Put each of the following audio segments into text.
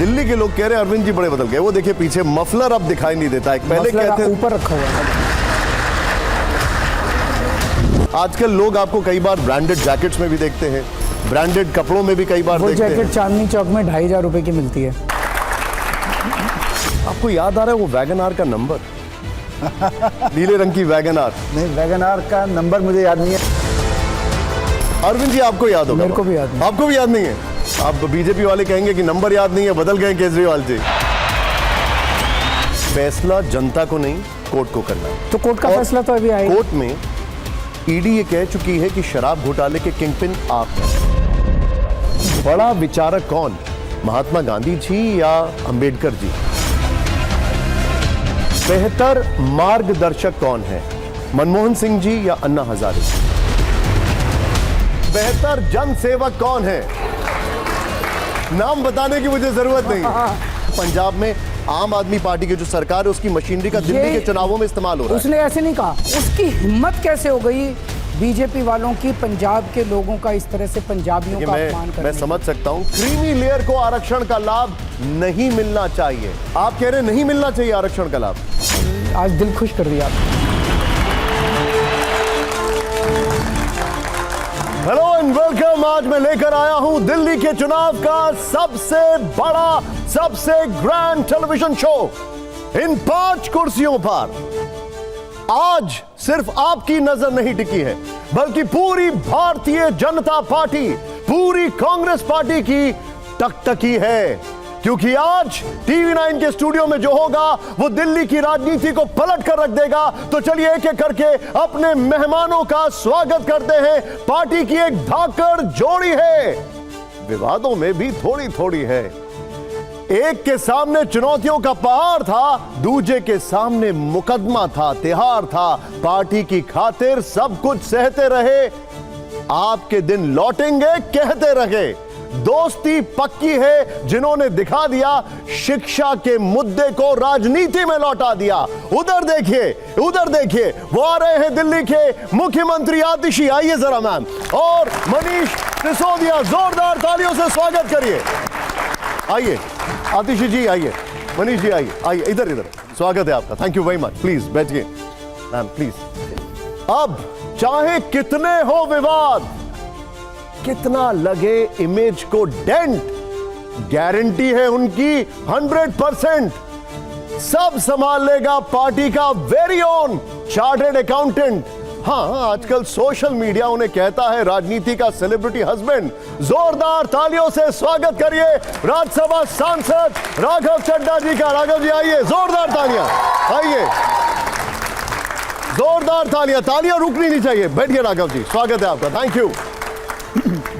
दिल्ली के लोग कह रहे हैं अरविंद जी बड़े बदल गए। वो देखिए पीछे मफलर अब दिखाई नहीं देता है, पहले कहते ऊपर रखा हुआ है। आजकल लोग आपको कई बार ब्रांडेड जैकेट्स में भी देखते हैं, ब्रांडेड कपड़ों में भी कई बार देखते हैं। वो जैकेट चांदनी चौक में 2500 रुपए की मिलती है। आपको याद आ रहा है वो वैगन आर का नंबर? नीले रंग की वैगन आर। नहीं, वैगन आर का नंबर मुझे याद नहीं है। अरविंद जी आपको याद होगा? मेरे को भी याद नहीं। आपको भी याद नहीं है? आप बीजेपी वाले कहेंगे कि नंबर याद नहीं है, बदल गए केजरीवाल जी। फैसला जनता को नहीं, कोर्ट को करना है। तो कोर्ट का फैसला तो अभी आएगा। कोर्ट में ईडी ये कह चुकी है कि शराब घोटाले के किंगपिन आप हैं। बड़ा विचारक कौन, महात्मा गांधी जी या अंबेडकर जी? बेहतर मार्गदर्शक कौन है, मनमोहन सिंह जी या अन्ना हजारे? बेहतर जनसेवक कौन है? नाम बताने की मुझे जरूरत नहीं। पंजाब में आम आदमी पार्टी की जो सरकार है उसकी मशीनरी का दिल्ली के चुनावों में इस्तेमाल हो रहा है। उसने ऐसे नहीं कहा। उसकी हिम्मत कैसे हो गई बीजेपी वालों की पंजाब के लोगों का इस तरह से पंजाबियों का अपमान करने? मैं समझ सकता हूं, क्रीमी लेयर को आरक्षण का लाभ नहीं मिलना चाहिए। आप कह रहे हैं नहीं मिलना चाहिए आरक्षण का लाभ। आज दिल खुश कर दिया आपने। Hello and welcome. आज मैं लेकर आया हूं दिल्ली के चुनाव का सबसे बड़ा, सबसे ग्रैंड टेलीविजन शो। इन 5 कुर्सियों पर आज सिर्फ आपकी नजर नहीं टिकी है, बल्कि पूरी भारतीय जनता पार्टी, पूरी कांग्रेस पार्टी की टकटकी है। क्योंकि आज टीवी 9 के स्टूडियो में जो होगा वो दिल्ली की राजनीति को पलट कर रख देगा। तो चलिए एक एक करके अपने मेहमानों का स्वागत करते हैं। पार्टी की एक धाकड़ जोड़ी है, विवादों में भी थोड़ी थोड़ी है। एक के सामने चुनौतियों का पहाड़ था, दूसरे के सामने मुकदमा था, तिहार था। पार्टी की खातिर सब कुछ सहते रहे। आपके दिन लौटेंगे कहते रहे। दोस्ती पक्की है, जिन्होंने दिखा दिया शिक्षा के मुद्दे को राजनीति में लौटा दिया। उधर देखिए, उधर देखिए, वो आ रहे हैं दिल्ली के मुख्यमंत्री आतिशी। आइए जरा मैम। और मनीष सिसोदिया, जोरदार तालियों से स्वागत करिए। आइए आतिशी जी, आइए। मनीष जी आइए, आइए इधर इधर, स्वागत है आपका। Thank you very much. Please बैठिए मैम, प्लीज। अब चाहे कितने हो विवाद, कितना लगे इमेज को डेंट, गारंटी है उनकी 100% सब संभाल लेगा पार्टी का वेरी ओन चार्टर्ड अकाउंटेंट। हाँ, आजकल सोशल मीडिया उन्हें कहता है राजनीति का सेलिब्रिटी हस्बैंड। जोरदार तालियों से स्वागत करिए राज्यसभा सांसद राघव चड्ढा जी का। राघव जी आइए, जोरदार तालियां। आइए, जोरदार तालियां। तालियां रुकनी नहीं चाहिए। बैठिए राघव जी, स्वागत है आपका। Thank you.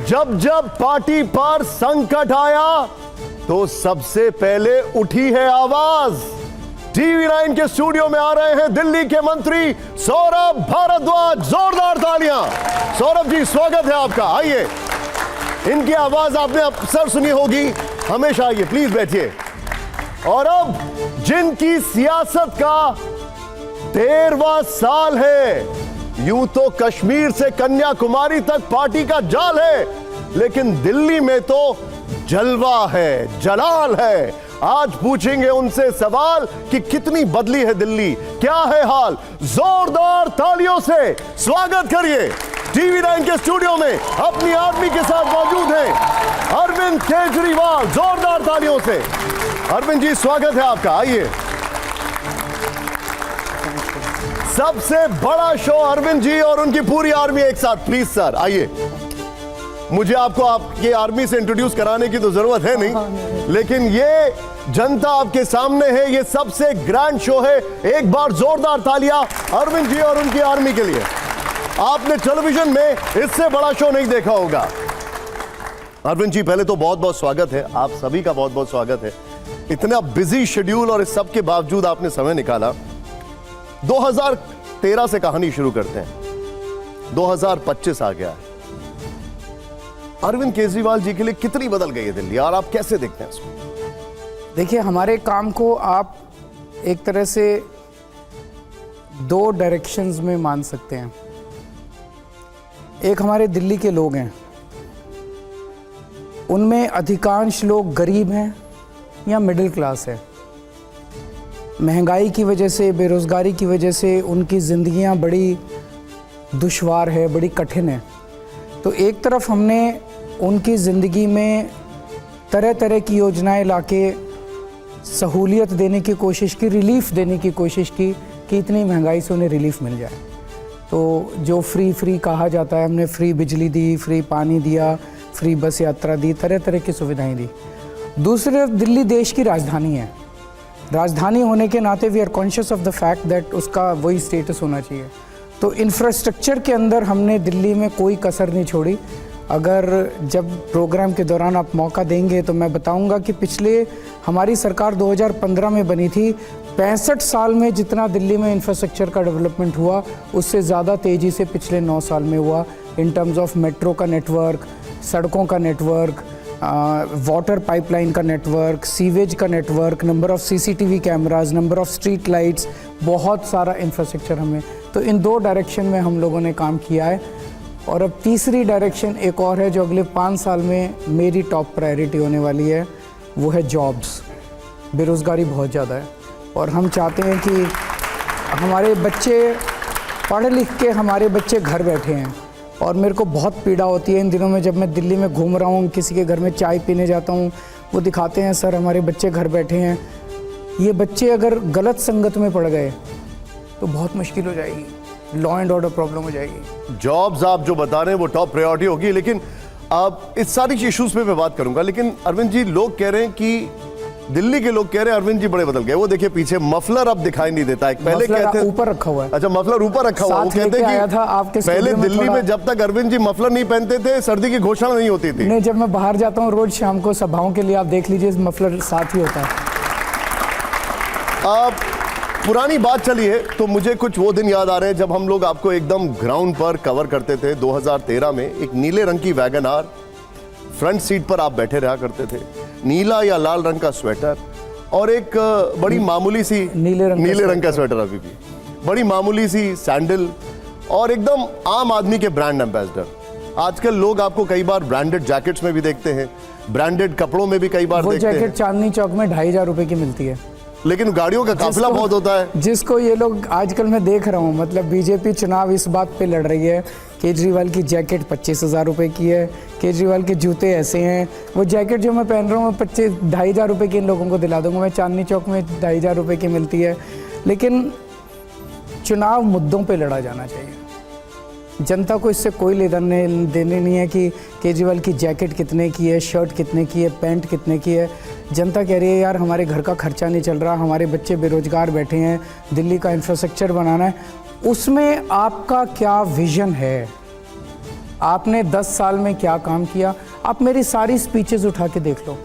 जब जब पार्टी पर संकट आया तो सबसे पहले उठी है आवाज। टीवी 9 के स्टूडियो में आ रहे हैं दिल्ली के मंत्री सौरभ भारद्वाज। जोरदार तालियां। सौरभ जी स्वागत है आपका। आइए, इनकी आवाज आपने अक्सर सुनी होगी, हमेशा। आइए प्लीज बैठिए। और अब जिनकी सियासत का 13वां साल है, यूं तो कश्मीर से कन्याकुमारी तक पार्टी का जाल है, लेकिन दिल्ली में तो जलवा है, जलाल है। आज पूछेंगे उनसे सवाल कि कितनी बदली है दिल्ली, क्या है हाल। जोरदार तालियों से स्वागत करिए टीवी 9 के स्टूडियो में अपनी आर्मी के साथ मौजूद हैं अरविंद केजरीवाल। जोरदार तालियों से। अरविंद जी स्वागत है आपका। आइए। सबसे बड़ा शो अरविंद जी और उनकी पूरी आर्मी एक साथ। प्लीज सर आइए। मुझे आपको आपकी आर्मी से इंट्रोड्यूस कराने की तो जरूरत है नहीं, लेकिन ये जनता आपके सामने है, ये सबसे ग्रैंड शो है। एक बार जोरदार तालियां अरविंद जी और उनकी आर्मी के लिए। आपने टेलीविजन में इससे बड़ा शो नहीं देखा होगा। अरविंद जी पहले तो बहुत बहुत स्वागत है, आप सभी का बहुत बहुत स्वागत है। इतना बिजी शेड्यूल और इस सब के बावजूद आपने समय निकाला। 2013 से कहानी शुरू करते हैं। 2025 आ गया है। अरविंद केजरीवाल जी के लिए कितनी बदल गई है दिल्ली, और आप कैसे देखते हैं इसको? देखिए, हमारे काम को आप एक तरह से 2 डायरेक्शंस में मान सकते हैं। एक हमारे दिल्ली के लोग हैं, उनमें अधिकांश लोग गरीब हैं, या मिडिल क्लास है। महंगाई की वजह से, बेरोज़गारी की वजह से उनकी ज़िंदगियां बड़ी दुश्वार है, बड़ी कठिन है। तो एक तरफ हमने उनकी ज़िंदगी में तरह तरह की योजनाएं लाके सहूलियत देने की कोशिश की, रिलीफ देने की कोशिश की कि इतनी महंगाई से उन्हें रिलीफ मिल जाए। तो जो फ्री कहा जाता है, हमने फ्री बिजली दी, फ्री पानी दिया, फ्री बस यात्रा दी, तरह तरह की सुविधाएं दी। दूसरी तरफ दिल्ली देश की राजधानी है। राजधानी होने के नाते we are conscious of the fact that उसका वही स्टेटस होना चाहिए। तो इंफ्रास्ट्रक्चर के अंदर हमने दिल्ली में कोई कसर नहीं छोड़ी। अगर जब प्रोग्राम के दौरान आप मौका देंगे तो मैं बताऊंगा कि पिछले हमारी सरकार 2015 में बनी थी, 65 साल में जितना दिल्ली में इंफ्रास्ट्रक्चर का डेवलपमेंट हुआ उससे ज़्यादा तेज़ी से पिछले 9 साल में हुआ। इन टर्म्स ऑफ मेट्रो का नेटवर्क, सड़कों का नेटवर्क, वाटर पाइपलाइन का नेटवर्क, सीवेज का network, number of CCTV cameras, number of street lights, बहुत सारा इंफ्रास्ट्रक्चर हमें। तो इन 2 डायरेक्शन में हम लोगों ने काम किया है। और अब तीसरी डायरेक्शन एक और है जो अगले 5 साल में मेरी टॉप प्रायोरिटी होने वाली है, वो है जॉब्स। बेरोज़गारी बहुत ज़्यादा है और हम चाहते हैं कि हमारे बच्चे पढ़ लिख के हमारे बच्चे घर बैठे हैं। और मेरे को बहुत पीड़ा होती है इन दिनों में, जब मैं दिल्ली में घूम रहा हूँ, किसी के घर में चाय पीने जाता हूँ, वो दिखाते हैं सर हमारे बच्चे घर बैठे हैं। ये बच्चे अगर गलत संगत में पड़ गए तो बहुत मुश्किल हो जाएगी, लॉ एंड ऑर्डर प्रॉब्लम हो जाएगी। जॉब्स आप जो बता रहे हैं वो टॉप प्रायोरिटी होगी, लेकिन आप इस सारी इश्यूज पे मैं बात करूंगा। लेकिन अरविंद जी, लोग कह रहे हैं कि दिल्ली के लोग कह रहे हैं अरविंद जी बड़े बदल गए। वो देखिए पीछे मफलर अब दिखाई नहीं देता है, पहले कहते हैं ऊपर रखा हुआ है। अच्छा, मफलर ऊपर रखा हुआ है। वो कहते हैं कि पहले दिल्ली में जब तक अरविंद जी मफलर नहीं पहनते थे सर्दी की घोषणा नहीं होती थी। नहीं, जब मैं बाहर जाता हूँ रोज शाम को सभाओं के लिए, आप देख लीजिए मफलर साथ ही होता है। आप पुरानी बात चली है तो मुझे कुछ वो दिन याद आ रहे हैं जब हम लोग आपको एकदम ग्राउंड पर कवर करते थे। 2013 में एक नीले रंग की वैगन आर, फ्रंट सीट पर आप बैठे रहा करते थे, नीला या लाल रंग का स्वेटर और एक बड़ी मामूली सी नीले रंग का स्वेटर, अभी भी बड़ी मामूली सी सैंडल और एकदम आम आदमी के ब्रांड एम्बेसडर। आजकल लोग आपको कई बार ब्रांडेड जैकेट्स में भी देखते हैं, ब्रांडेड कपड़ों में भी कई बार देखते हैं। वो जैकेट चांदनी चौक में 2,500 रुपए की मिलती है, लेकिन गाड़ियों का काफिला बहुत होता है। जिसको ये लोग आजकल मैं देख रहा हूँ, मतलब बीजेपी चुनाव इस बात पे लड़ रही है, केजरीवाल की जैकेट 25,000 रुपए की है, केजरीवाल के जूते ऐसे हैं। वो जैकेट जो मैं पहन रहा हूँ 2,500 रुपए की इन लोगों को दिला दूंगा मैं। चांदनी चौक में 2,500 रुपए की मिलती है। लेकिन चुनाव मुद्दों पे लड़ा जाना चाहिए। जनता को इससे कोई लेने देने नहीं है कि केजरीवाल की जैकेट कितने की है, शर्ट कितने की है, पैंट कितने की है। जनता कह रही है यार हमारे घर का खर्चा नहीं चल रहा, हमारे बच्चे बेरोजगार बैठे हैं, दिल्ली का इंफ्रास्ट्रक्चर बनाना है। उसमें आपका क्या विजन है? आपने 10 साल में क्या काम किया? आप मेरी सारी स्पीचेस उठा के देख लो।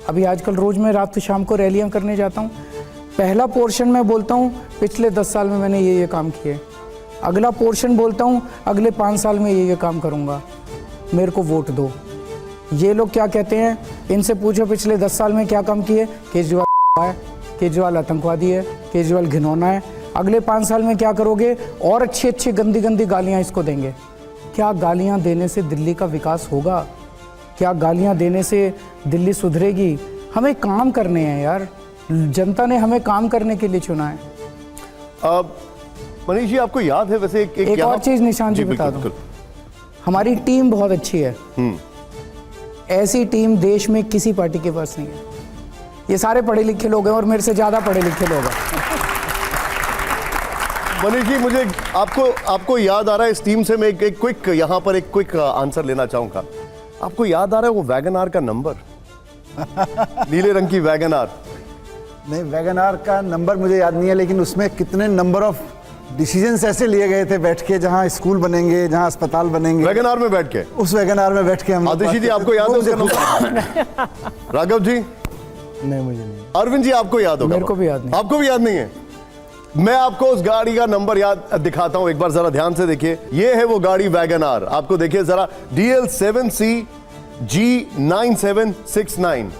अभी आजकल रोज़ मैं रात को शाम को रैलियां करने जाता हूँ, पहला पोर्शन में बोलता हूँ पिछले 10 साल में मैंने ये काम किए, अगला पोर्शन बोलता हूँ अगले 5 साल में ये काम करूँगा, मेरे को वोट दो। ये लोग क्या कहते हैं, इनसे पूछो पिछले 10 साल में क्या काम किए, केजरीवाल है, केजरीवाल आतंकवादी है, केजरीवाल घिनौना है। अगले 5 साल में क्या करोगे? और अच्छी अच्छी गंदी गंदी गालियाँ इसको देंगे। क्या गालियाँ देने से दिल्ली का विकास होगा? क्या गालियाँ देने से दिल्ली सुधरेगी? हमें काम करने हैं यार, जनता ने हमें काम करने के लिए चुना है। अब मनीष जी, आपको याद है वैसे एक और चीज़ निशान जी बता दूं, हमारी टीम बहुत अच्छी है। ऐसी टीम देश में किसी पार्टी के पास नहीं है। ये सारे पढ़े लिखे लोग हैं और मेरे से ज़्यादा पढ़े लिखे लोग हैं। मनीष जी, मुझे आपको याद आ रहा है इस टीम से मैं एक क्विक आंसर लेना चाहूँगा। आपको याद आ रहा है वो वैगन आर का नंबर? नीले रंग की वैगन आर? नहीं, वैगन आर का नंबर मुझे याद नहीं है, लेकिन उसमें कितने नंबर ऑफ डिसीजंस ऐसे लिए गए थे बैठ के, जहाँ स्कूल बनेंगे, जहाँ अस्पताल बनेंगे, वैगन आर में बैठ के, उस वैगन आर में बैठ के हम। आतिशी जी, आपको याद है उसका नंबर? राघव जी? नहीं, मुझे नहीं। अरविंद जी, आपको याद होगा? मेरे को भी याद नहीं। आपको भी याद नहीं है? मैं आपको उस गाड़ी का नंबर याद दिखाता हूं, एक बार जरा ध्यान से देखिए। ये है वो गाड़ी वैगन आर, आपको देखिए जरा, DL7C G9769।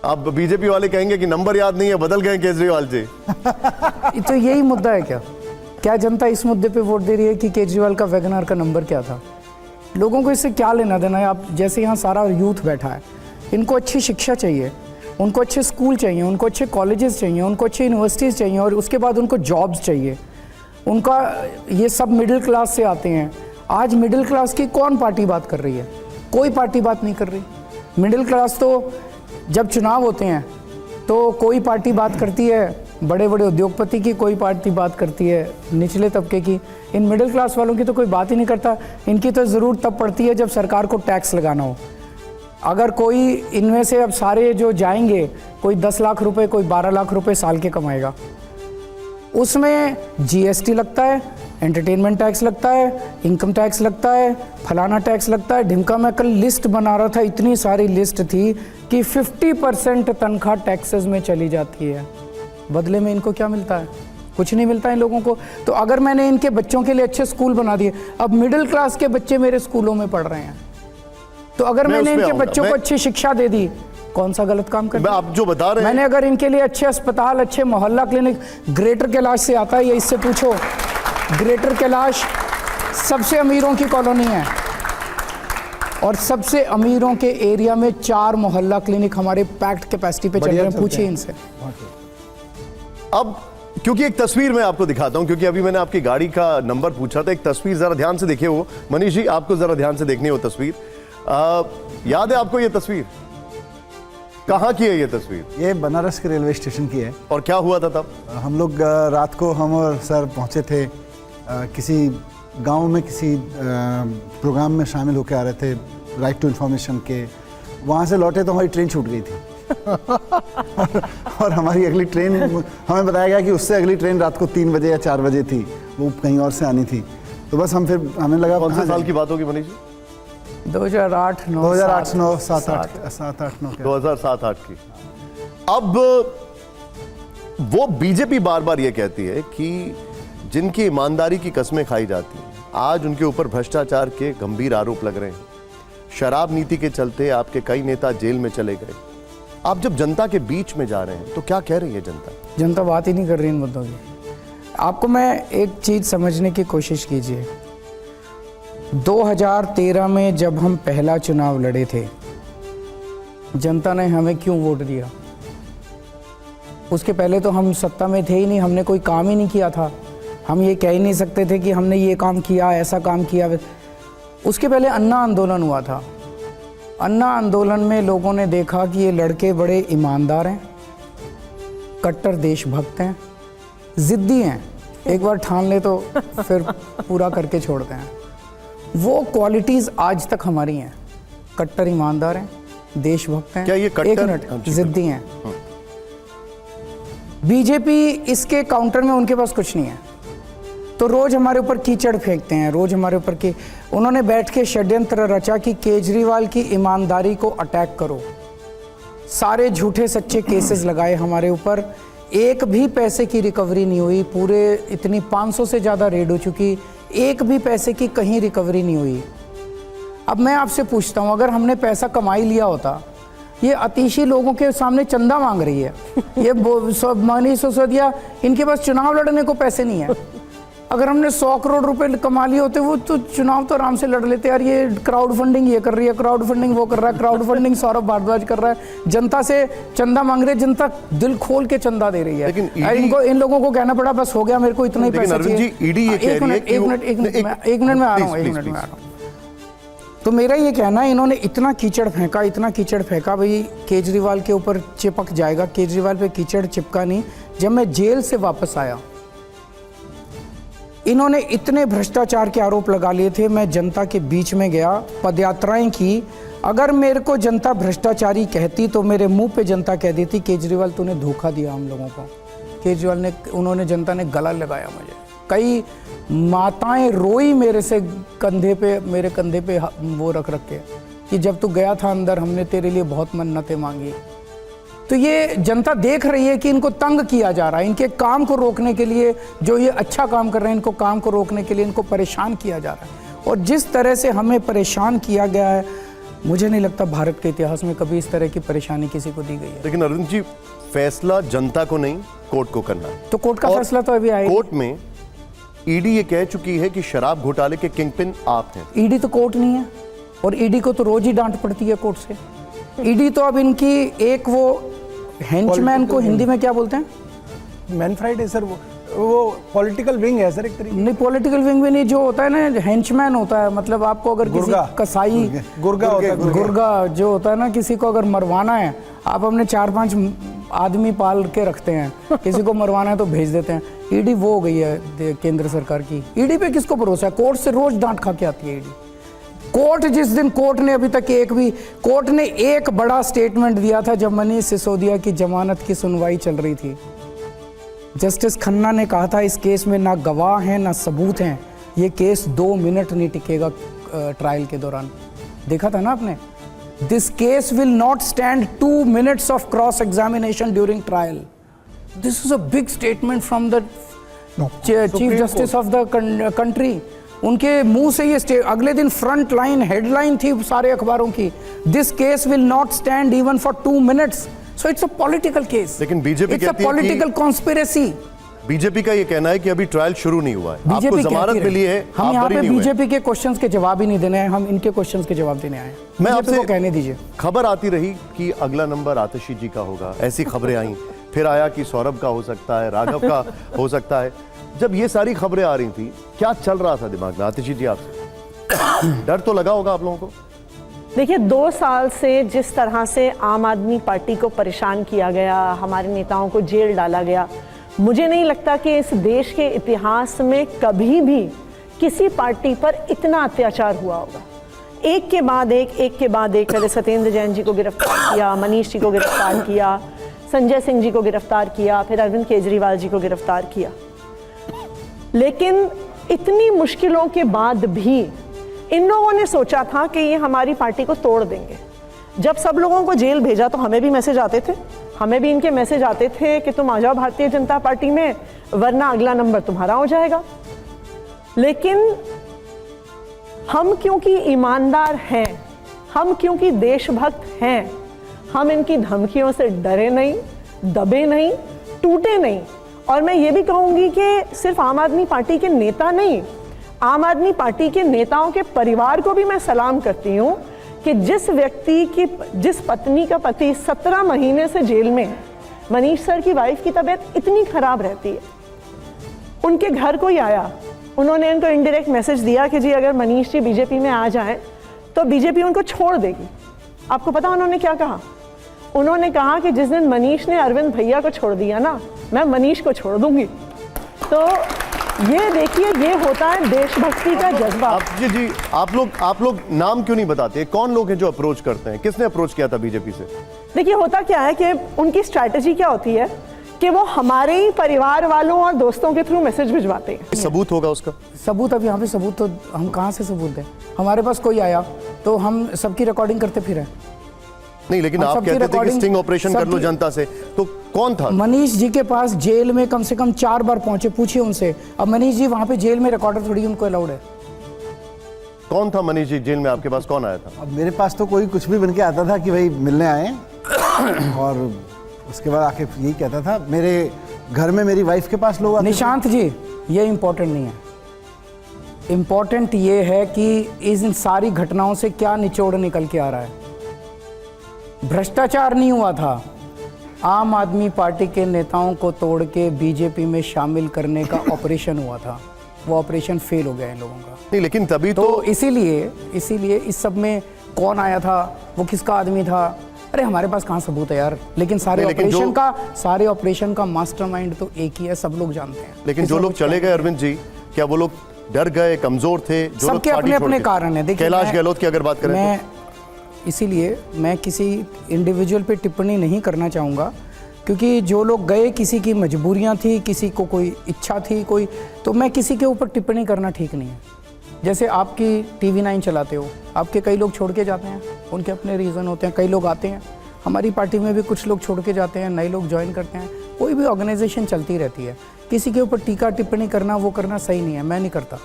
अब बीजेपी वाले कहेंगे कि नंबर याद नहीं है, बदल गए केजरीवाल जी। तो यही मुद्दा है क्या? क्या जनता इस मुद्दे पे वोट दे रही है कि केजरीवाल का वैगन आर का नंबर क्या था? लोगों को इससे क्या लेना देना है? आप जैसे यहाँ सारा यूथ बैठा है, इनको अच्छी शिक्षा चाहिए, उनको अच्छे स्कूल चाहिए, उनको अच्छे कॉलेजेस चाहिए, उनको अच्छे यूनिवर्सिटीज़ चाहिए और उसके बाद उनको जॉब्स चाहिए। उनका ये सब मिडिल क्लास से आते हैं। आज मिडिल क्लास की कौन पार्टी बात कर रही है? कोई पार्टी बात नहीं कर रही। मिडिल क्लास तो जब चुनाव होते हैं तो कोई पार्टी बात करती है बड़े बड़े उद्योगपति की, कोई पार्टी बात करती है निचले तबके की। इन मिडिल क्लास वालों की तो कोई बात ही नहीं करता। इनकी तो ज़रूरत तब पड़ती है जब सरकार को टैक्स लगाना हो। अगर कोई इनमें से अब सारे जो जाएंगे, कोई 10 लाख रुपए, कोई 12 लाख रुपए साल के कमाएगा, उसमें जीएसटी लगता है, एंटरटेनमेंट टैक्स लगता है, इनकम टैक्स लगता है, फलाना टैक्स लगता है, ढिमका। मैं कल लिस्ट बना रहा था, इतनी सारी लिस्ट थी कि 50% तनख्वाह टैक्सेस में चली जाती है। बदले में इनको क्या मिलता है? कुछ नहीं मिलता इन लोगों को। तो अगर मैंने इनके बच्चों के लिए अच्छे स्कूल बना दिए, अब मिडिल क्लास के बच्चे मेरे स्कूलों में पढ़ रहे हैं, तो अगर मैंने इनके बच्चों को अच्छी शिक्षा दे दी, कौन सा गलत काम कर? आप जो बता रहे हैं, मैंने अगर इनके लिए अच्छे अस्पताल, अच्छे मोहल्ला क्लिनिक, ग्रेटर कैलाश से आता है, ये इससे पूछो, ग्रेटर कैलाश सबसे अमीरों की कॉलोनी है और सबसे अमीरों के एरिया में 4 मोहल्ला क्लिनिक हमारे पैक्ड कैपेसिटी पे चल रहे हैं। पूछिए इनसे। अब क्योंकि एक तस्वीर मैं आपको दिखाता हूं, क्योंकि अभी मैंने आपकी गाड़ी का नंबर पूछा था, एक तस्वीर जरा ध्यान से देखिए। वो मनीष जी, आपको जरा ध्यान से देखनी है वो तस्वीर। याद है आपको ये तस्वीर? कहाँ की है ये तस्वीर? ये बनारस के रेलवे स्टेशन की है। और क्या हुआ था तब? हम लोग रात को, हम और सर पहुंचे थे किसी गांव में, किसी प्रोग्राम में शामिल होकर आ रहे थे, राइट टू इन्फॉर्मेशन के। वहाँ से लौटे तो हमारी ट्रेन छूट गई थी और हमारी अगली ट्रेन, हमें बताया गया कि उससे अगली ट्रेन रात को 3 बजे या 4 बजे थी, वो कहीं और से आनी थी। तो बस हम फिर, हमें लगा कौन से साल की बात होगी मनीष जी? 2008, 9, 2007-8 की। अब वो बीजेपी बार बार ये कहती है कि जिनकी ईमानदारी की कस्में खाई जाती हैं, आज उनके ऊपर भ्रष्टाचार के गंभीर आरोप लग रहे हैं। शराब नीति के चलते आपके कई नेता जेल में चले गए। आप जब जनता के बीच में जा रहे हैं तो क्या कह रही है जनता? जनता बात ही नहीं कर रही इन मुद्दों की। आपको मैं एक चीज समझने की कोशिश कीजिए। 2013 में जब हम पहला चुनाव लड़े थे, जनता ने हमें क्यों वोट दिया? उसके पहले तो हम सत्ता में थे ही नहीं, हमने कोई काम ही नहीं किया था। हम ये कह ही नहीं सकते थे कि हमने ये काम किया, ऐसा काम किया। उसके पहले अन्ना आंदोलन हुआ था। अन्ना आंदोलन में लोगों ने देखा कि ये लड़के बड़े ईमानदार हैं, कट्टर देशभक्त हैं, जिद्दी हैं, एक बार ठान ले तो फिर पूरा करके छोड़ते हैं। वो क्वालिटीज़ आज तक हमारी हैं। कट्टर ईमानदार हैं, देशभक्त हैं, क्या ये कट्टर? एक मिनट, जिद्दी हैं। बीजेपी इसके काउंटर में उनके पास कुछ नहीं है, तो रोज हमारे ऊपर कीचड़ फेंकते हैं, रोज हमारे ऊपर की। उन्होंने बैठ के षड्यंत्र रचा कि केजरीवाल की ईमानदारी को अटैक करो। सारे झूठे सच्चे केसेस लगाए हमारे ऊपर, एक भी पैसे की रिकवरी नहीं हुई। पूरे इतनी 500 से ज़्यादा रेड हो चुकी, एक भी पैसे की कहीं रिकवरी नहीं हुई। अब मैं आपसे पूछता हूँ, अगर हमने पैसा कमा ही लिया होता, ये अतिशी लोगों के सामने चंदा मांग रही है, ये मनीष सिसोदिया, इनके पास चुनाव लड़ने को पैसे नहीं है। अगर हमने 100 करोड़ रुपए कमा लिए होते, वो तो चुनाव तो आराम से लड़ लेते। यार ये क्राउड फंडिंग ये कर रही है, क्राउड फंडिंग वो कर रहा है, क्राउड फंडिंग सौरभ भारद्वाज कर रहा है, जनता से चंदा मांग रहे, जनता दिल खोल के चंदा दे रही है। लेकिन इनको, इन लोगों को कहना पड़ा बस हो गया, मेरे को इतना ही पैसा चाहिए। एक मिनट में आ रहा हूँ। तो मेरा ये कहना है, इन्होंने इतना कीचड़ फेंका, इतना कीचड़ फेंका, भाई केजरीवाल के ऊपर चिपक जाएगा। केजरीवाल पे कीचड़ चिपका नहीं। जब मैं जेल से वापस आया, इन्होंने इतने भ्रष्टाचार के आरोप लगा लिए थे। मैं जनता के बीच में गया, पदयात्राएं की। अगर मेरे को जनता भ्रष्टाचारी कहती तो मेरे मुंह पे जनता कह देती, केजरीवाल तूने धोखा दिया हम लोगों को। केजरीवाल ने, उन्होंने, जनता ने गला लगाया मुझे। कई माताएं रोई मेरे से, कंधे पे, मेरे कंधे पे वो रख के कि जब तू गया था अंदर, हमने तेरे लिए बहुत मन्नतें मांगी। तो ये जनता देख रही है कि इनको तंग किया जा रहा है, इनके काम को रोकने के लिए, जो ये अच्छा काम कर रहे हैं, इनको काम को रोकने के लिए इनको परेशान किया जा रहा है। और जिस तरह से हमें परेशान किया गया है, मुझे नहीं लगता भारत के इतिहास में कभी इस तरह की परेशानी किसी को दी गई है। लेकिन अरविंद जी, फैसला जनता को नहीं, कोर्ट को करना है। तो कोर्ट का फैसला तो अभी आया। कोर्ट में ईडी ये कह चुकी है कि शराब घोटाले के किंगपिन आप हैं। ईडी तो कोर्ट नहीं है, और ईडी को तो रोज ही डांट पड़ती है कोर्ट से। ईडी तो अब इनकी एक वो हेंचमैन को हिंदी में क्या बोलते हैं? मैन फ्राइडे सर, वो पॉलिटिकल विंग है सर एक तरीके। नहीं, पॉलिटिकल विंग भी नहीं, जो होता है ना हेंचमैन होता है, मतलब आपको अगर किसी कसाई गुर्गा होता है, गुर्गा जो होता है ना, किसी को अगर मरवाना है, आप अपने 4-5 आदमी पाल के रखते हैं, किसी को मरवाना है तो भेज देते हैं। ईडी वो हो गई है केंद्र सरकार की। ईडी पे किसको भरोसा है? कोर्ट से रोज डांट खा के आती है ईडी। कोर्ट जिस दिन कोर्ट ने अभी तक कोर्ट ने एक बड़ा स्टेटमेंट दिया था जब मनीष सिसोदिया की जमानत की सुनवाई चल रही थी। जस्टिस खन्ना ने कहा था इस केस में ना गवाह हैं ना सबूत हैं, ये केस 2 मिनट नहीं टिकेगा ट्रायल के दौरान। देखा था ना आपने? This case will not stand 2 minutes of cross examination during trial. This is a big statement from the chief justice of the country. उनके मुंह से ये अगले दिन फ्रंट लाइन हेडलाइन थी सारे अखबारों की, this case will not stand even for 2 minutes। So it's a political case, लेकिन BJP it's a political conspiracy. BJP का ये कहना है कि अभी ट्रायल शुरू नहीं हुआ है, आपको जमानत मिली है, हम आप यहाँ बरी पे नहीं हुए। बीजेपी के क्वेश्चंस के जवाब ही नहीं देने हैं, हम इनके क्वेश्चंस के जवाब देने आए हैं। मैं BJP आपसे को कहने दीजिए। खबर आती रही कि अगला नंबर आतिशी जी का होगा, ऐसी खबरें आई, फिर आया कि सौरभ का हो सकता है, राघव का हो सकता है। जब ये सारी खबरें आ रही थी, क्या चल रहा था दिमाग में आतिशी जी आपसे? डर तो लगा होगा आप लोगों को? देखिए, 2 साल से जिस तरह से आम आदमी पार्टी को परेशान किया गया, हमारे नेताओं को जेल डाला गया, मुझे नहीं लगता कि इस देश के इतिहास में कभी भी किसी पार्टी पर इतना अत्याचार हुआ होगा। एक के बाद एक, पहले सत्येंद्र जैन जी को गिरफ्तार किया, मनीष जी को गिरफ्तार किया, संजय सिंह जी को गिरफ्तार किया, फिर अरविंद केजरीवाल जी को गिरफ्तार किया। लेकिन इतनी मुश्किलों के बाद भी इन लोगों ने सोचा था कि ये हमारी पार्टी को तोड़ देंगे। जब सब लोगों को जेल भेजा तो हमें भी मैसेज आते थे, हमें भी इनके मैसेज आते थे कि तुम आ जाओ भारतीय जनता पार्टी में, वरना अगला नंबर तुम्हारा हो जाएगा। लेकिन हम क्योंकि ईमानदार हैं, हम क्योंकि देशभक्त हैं, हम इनकी धमकियों से डरे नहीं, दबे नहीं, टूटे नहीं। और मैं ये भी कहूँगी कि सिर्फ आम आदमी पार्टी के नेता नहीं, आम आदमी पार्टी के नेताओं के परिवार को भी मैं सलाम करती हूँ कि जिस पत्नी का पति 17 महीने से जेल में, मनीष सर की वाइफ की तबीयत इतनी खराब रहती है, उनके घर कोई आया, उन्होंने इनको इनडायरेक्ट मैसेज दिया कि जी अगर मनीष जी बीजेपी में आ जाएं तो बीजेपी उनको छोड़ देगी। आपको पता उन्होंने क्या कहा? उन्होंने कहा कि जिस दिन मनीष ने अरविंद भैया को छोड़ दिया ना, मैं मनीष को छोड़ दूंगी। तो ये देखिए, ये होता है देशभक्ति का जज्बा। जी आप लोग नाम क्यों नहीं बताते? कौन लोग हैं जो अप्रोच करते हैं? किसने अप्रोच किया था बीजेपी से? देखिए, होता क्या है कि उनकी स्ट्रैटेजी क्या होती है कि वो हमारे ही परिवार वालों और दोस्तों के थ्रू मैसेज भिजवाते हैं। सबूत होगा उसका? सबूत अब यहाँ पे सबूत तो हम कहाँ से सबूत दें? हमारे पास कोई आया तो हम सबकी रिकॉर्डिंग करते फिर नहीं, लेकिन आप कहते थे कि स्टिंग ऑपरेशन कर लो जनता से, तो कौन था? मनीष जी के पास जेल में कम से कम 4 बार पहुंचे, पूछिए उनसे। अब मनीष जी वहां पे जेल में, रिकॉर्डर थोड़ी उनको अलाउड है। कौन था मनीष जी जेल में? आपके पास कौन आया था? अब मेरे पास तो कोई कुछ भी बन के आता था कि भाई मिलने आए और उसके बाद आके यही कहता था। मेरे घर में मेरी वाइफ के पास लोग आते थे। निशांत जी, ये इम्पोर्टेंट नहीं है। इम्पोर्टेंट ये है कि इन सारी घटनाओं से क्या निचोड़ निकल के आ रहा है। भ्रष्टाचार नहीं हुआ था, आम आदमी पार्टी के नेताओं को तोड़ के बीजेपी में शामिल करने का ऑपरेशन हुआ था। वो ऑपरेशन फेल हो गया इन लोगों का। नहीं, लेकिन तभी तो इसीलिए इस सब में कौन आया था, वो किसका आदमी था, अरे हमारे पास कहाँ सबूत है यार। लेकिन सारे ऑपरेशन का मास्टरमाइंड तो एक ही है, सब लोग जानते हैं। लेकिन जो लोग चले गए अरविंद जी, क्या वो लोग डर गए, कमजोर थे? जो सबके अपने अपने कारण है। देखिए, कैलाश गहलोत की अगर बात करें तो इसीलिए मैं किसी इंडिविजुअल पे टिप्पणी नहीं करना चाहूँगा, क्योंकि जो लोग गए किसी की मजबूरियाँ थी, किसी को कोई इच्छा थी, कोई, तो मैं किसी के ऊपर टिप्पणी करना ठीक नहीं है। जैसे आपकी TV9 चलाते हो, आपके कई लोग छोड़ के जाते हैं, उनके अपने रीज़न होते हैं। कई लोग आते हैं, हमारी पार्टी में भी कुछ लोग छोड़ के जाते हैं, नए लोग ज्वाइन करते हैं। कोई भी ऑर्गेनाइजेशन चलती रहती है, किसी के ऊपर टीका टिप्पणी करना, वो करना सही नहीं है, मैं नहीं करता।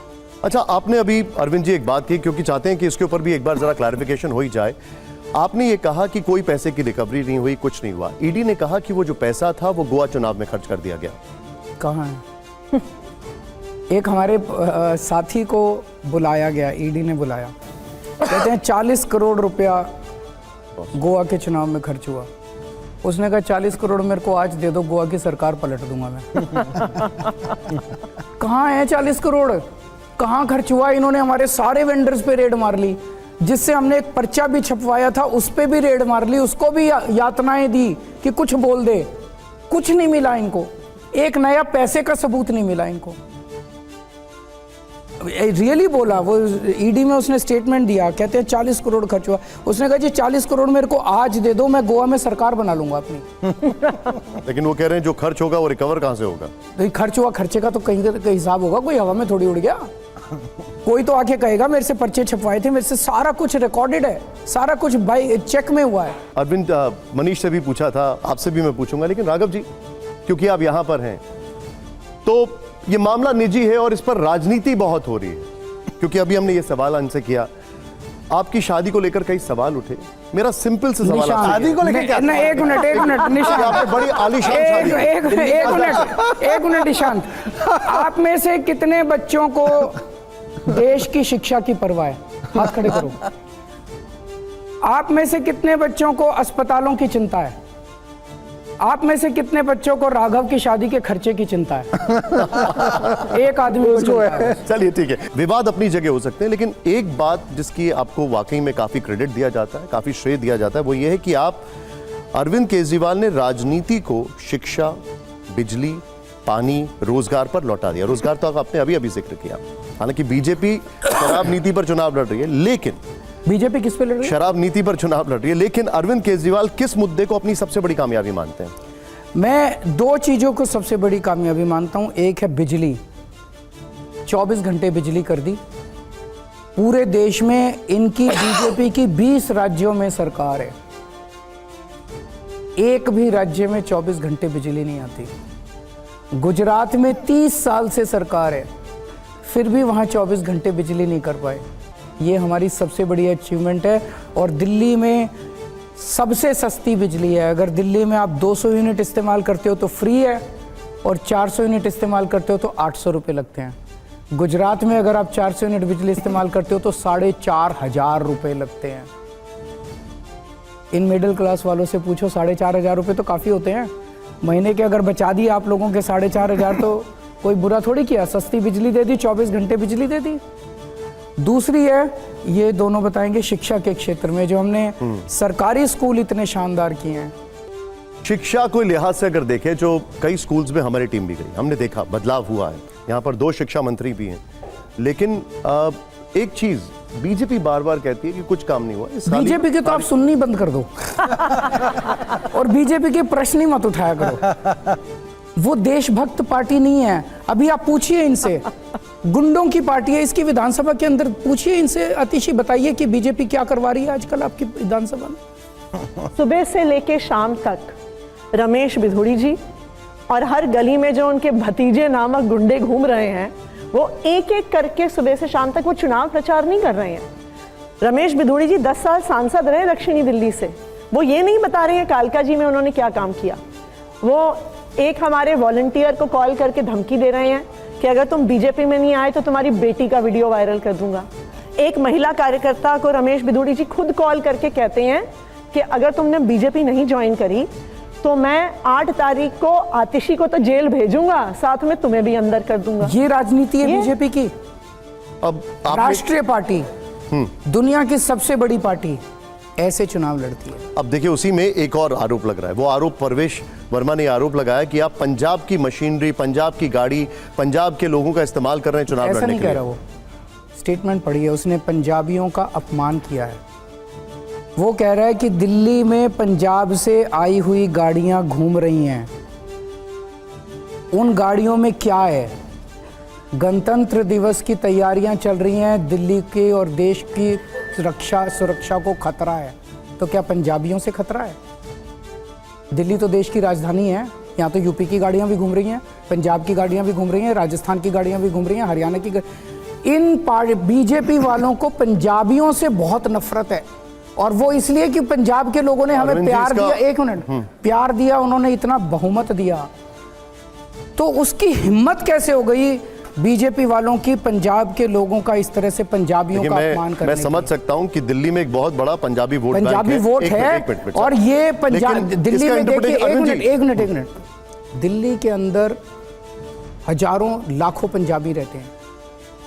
अच्छा, आपने अभी अरविंद जी एक बात की, क्योंकि चाहते हैं कि इसके ऊपर भी एक बार जरा क्लैरिफिकेशन हो ही जाए। आपने ये कहा कि कोई पैसे की रिकवरी नहीं हुई, कुछ नहीं हुआ। ईडी ने कहा कि वो जो पैसा था वो गोवा चुनाव में खर्च कर दिया गया। कहाँ है? एक हमारे साथी को बुलाया गया, ईडी ने बुलाया, कहते हैं 40 करोड़ रुपया गोवा के चुनाव में खर्च हुआ। उसने कहा 40 करोड़ मेरे को आज दे दो, गोवा की सरकार पलट दूंगा मैं। कहाँ है 40 करोड़, कहाँ खर्च हुआ? इन्होंने हमारे सारे वेंडर्स पे रेड मार ली, जिससे हमने एक पर्चा भी छपवाया था उस पे भी रेड मार ली, उसको भी यातनाएं दी कि कुछ बोल दे। कुछ नहीं मिला इनको, एक नया पैसे का सबूत नहीं मिला इनको। रियली बोला वो, ईडी में उसने स्टेटमेंट दिया, कहते हैं 40 करोड़ खर्च हुआ। उसने कहा जी 40 करोड़ मेरे को आज दे दो, मैं गोवा में सरकार बना लूंगा अपनी। लेकिन वो कह रहे हैं जो खर्च होगा वो रिकवर कहाँ से होगा? तो ये खर्च हुआ, खर्चे का तो कहीं का हिसाब होगा, कोई हवा में थोड़ी उड़ गया। कोई तो आके कहेगा मेरे से पर्चे छपवाए थे, मेरे से सारा कुछ रिकॉर्डेड है, सारा कुछ भाई चेक में हुआ है। अरविंद, मनीष से भी पूछा था, आपसे भी मैं पूछूंगा, लेकिन राघव जी क्योंकि आप यहां पर हैं तो ये मामला निजी है और इस पर राजनीति बहुत हो रही है, क्योंकि अभी हमने ये सवाल उनसे किया, आपकी शादी को लेकर कई सवाल उठे। मेरा सिंपल से सवाल आपसे, शादी को लेकर क्या? एक मिनट निशांत, आपने बड़ी आलीशान शादी की। एक मिनट निशांत, आप में से कितने बच्चों को देश की शिक्षा की परवाह है? हाथ खड़े करो। आप में से कितने बच्चों को अस्पतालों की चिंता है? आप में से कितने बच्चों को राघव की शादी के खर्चे की चिंता है? एक आदमी को चिंता है। चलिए ठीक है, विवाद अपनी जगह हो सकते हैं, लेकिन एक बात जिसकी आपको वाकई में काफी क्रेडिट दिया जाता है, काफी श्रेय दिया जाता है, वो ये है कि आप अरविंद केजरीवाल ने राजनीति को शिक्षा, बिजली, पानी, रोजगार पर लौटा दिया। रोजगार तो आपने अभी अभी जिक्र किया। हालांकि बीजेपी शराब नीति पर चुनाव लड़ रही है, लेकिन बीजेपी किस पे लड़ रही है? शराब नीति पर चुनाव लड़ रही है, लेकिन अरविंद केजरीवाल किस मुद्दे को अपनी सबसे बड़ी कामयाबी मानते हैं? मैं दो चीजों को सबसे बड़ी कामयाबी मानता हूं। एक है बिजली, 24 घंटे बिजली कर दी पूरे देश में। इनकी बीजेपी की 20 राज्यों में सरकार है, एक भी राज्य में 24 घंटे बिजली नहीं आती। गुजरात में 30 साल से सरकार है, फिर भी वहां 24 घंटे बिजली नहीं कर पाए। ये हमारी सबसे बड़ी अचीवमेंट है। और दिल्ली में सबसे सस्ती बिजली है। अगर दिल्ली में आप 200 यूनिट इस्तेमाल करते हो तो फ्री है, और 400 यूनिट इस्तेमाल करते हो तो 800 रुपये लगते हैं। गुजरात में अगर आप 400 यूनिट बिजली इस्तेमाल करते हो तो 4,500 रुपये लगते हैं। इन मिडिल क्लास वालों से पूछो, 4,500 रुपये तो काफ़ी होते हैं महीने के। अगर बचा दिए आप लोगों के 4,500 तो कोई बुरा थोड़ी किया, सस्ती बिजली दे दी, 24 घंटे बिजली दे दी। दूसरी है, ये दोनों बताएंगे शिक्षा के क्षेत्र में जो हमने सरकारी स्कूल इतने शानदार किए हैं। शिक्षा को लिहाज से अगर देखें, जो कई स्कूल्स में हमारी टीम भी गई, हमने देखा बदलाव हुआ है। यहाँ पर 2 शिक्षा मंत्री भी हैं, लेकिन एक चीज बीजेपी बार बार कहती है कि कुछ काम नहीं हुआ। बीजेपी के तो आप सुननी बंद कर दो और बीजेपी के प्रश्न ही मत उठाया करो। वो देशभक्त पार्टी नहीं है। अभी आप पूछिए इनसे, गुंडों की पार्टी है इसकी विधानसभा के अंदर। पूछिए इनसे, अतिशी बताइए कि बीजेपी क्या करवा रही है आजकल आपकी विधानसभा में। सुबह से लेके शाम तक रमेश बिधूड़ी जी और हर गली में जो उनके भतीजे नामक गुंडे घूम रहे हैं, वो एक एक करके सुबह से शाम तक वो चुनाव प्रचार नहीं कर रहे हैं। रमेश बिधूड़ी जी 10 साल सांसद रहे दक्षिणी दिल्ली से, वो ये नहीं बता रहे हैं कालका जी में उन्होंने क्या काम किया। वो एक हमारे वॉलंटियर को कॉल करके धमकी दे रहे हैं कि अगर तुम बीजेपी में नहीं आए तो तुम्हारी बेटी का वीडियो वायरल कर दूंगा। एक महिला कार्यकर्ता को रमेश बिधूड़ी जी खुद कॉल करके कहते हैं कि अगर तुमने बीजेपी नहीं ज्वाइन करी तो मैं 8 तारीख को आतिशी को तो जेल भेजूंगा, साथ में तुम्हें भी अंदर कर दूंगा। ये राजनीति है बीजेपी की। अब राष्ट्रीय पार्टी, दुनिया की सबसे बड़ी पार्टी ऐसे चुनाव लड़ती है। अब देखिए, उसी में एक और आरोप लग रहा है। वो आरोप परवेश वर्मा ने आरोप लगाया कि आप पंजाब की मशीनरी, पंजाब की गाड़ी, पंजाब के लोगों का इस्तेमाल कर रहे हैं चुनाव लड़ने के लिए। ऐसा नहीं कह रहा वो, स्टेटमेंट पढ़ी है उसने, पंजाबियों का अपमान किया है। वो कह रहा है कि दिल्ली में पंजाब से आई हुई गाड़ियां घूम रही हैं, उन गाड़ियों में क्या है? गणतंत्र दिवस की तैयारियां चल रही हैं, दिल्ली के और देश की सुरक्षा को खतरा है। तो क्या पंजाबियों से खतरा है? दिल्ली तो देश की राजधानी है, यहाँ तो यूपी की गाड़ियां भी घूम रही हैं, पंजाब की गाड़ियां भी घूम रही हैं, राजस्थान की गाड़ियां भी घूम रही हैं, हरियाणा की। इन बीजेपी वालों को पंजाबियों से बहुत नफरत है, और वो इसलिए कि पंजाब के लोगों ने हमें प्यार दिया। एक मिनट, प्यार दिया, उन्होंने इतना बहुमत दिया, तो उसकी हिम्मत कैसे हो गई बीजेपी वालों की पंजाब के लोगों का इस तरह से पंजाबियों का अपमान करने मैं समझ सकता हूं कि दिल्ली में एक बहुत बड़ा Punjabi vote bank Punjabi vote है। एक मिनट, और ये पंजाब लेकिन दिल्ली इसका में देखिए, interpretation- एक मिनट, दिल्ली के अंदर हजारों लाखों पंजाबी रहते हैं।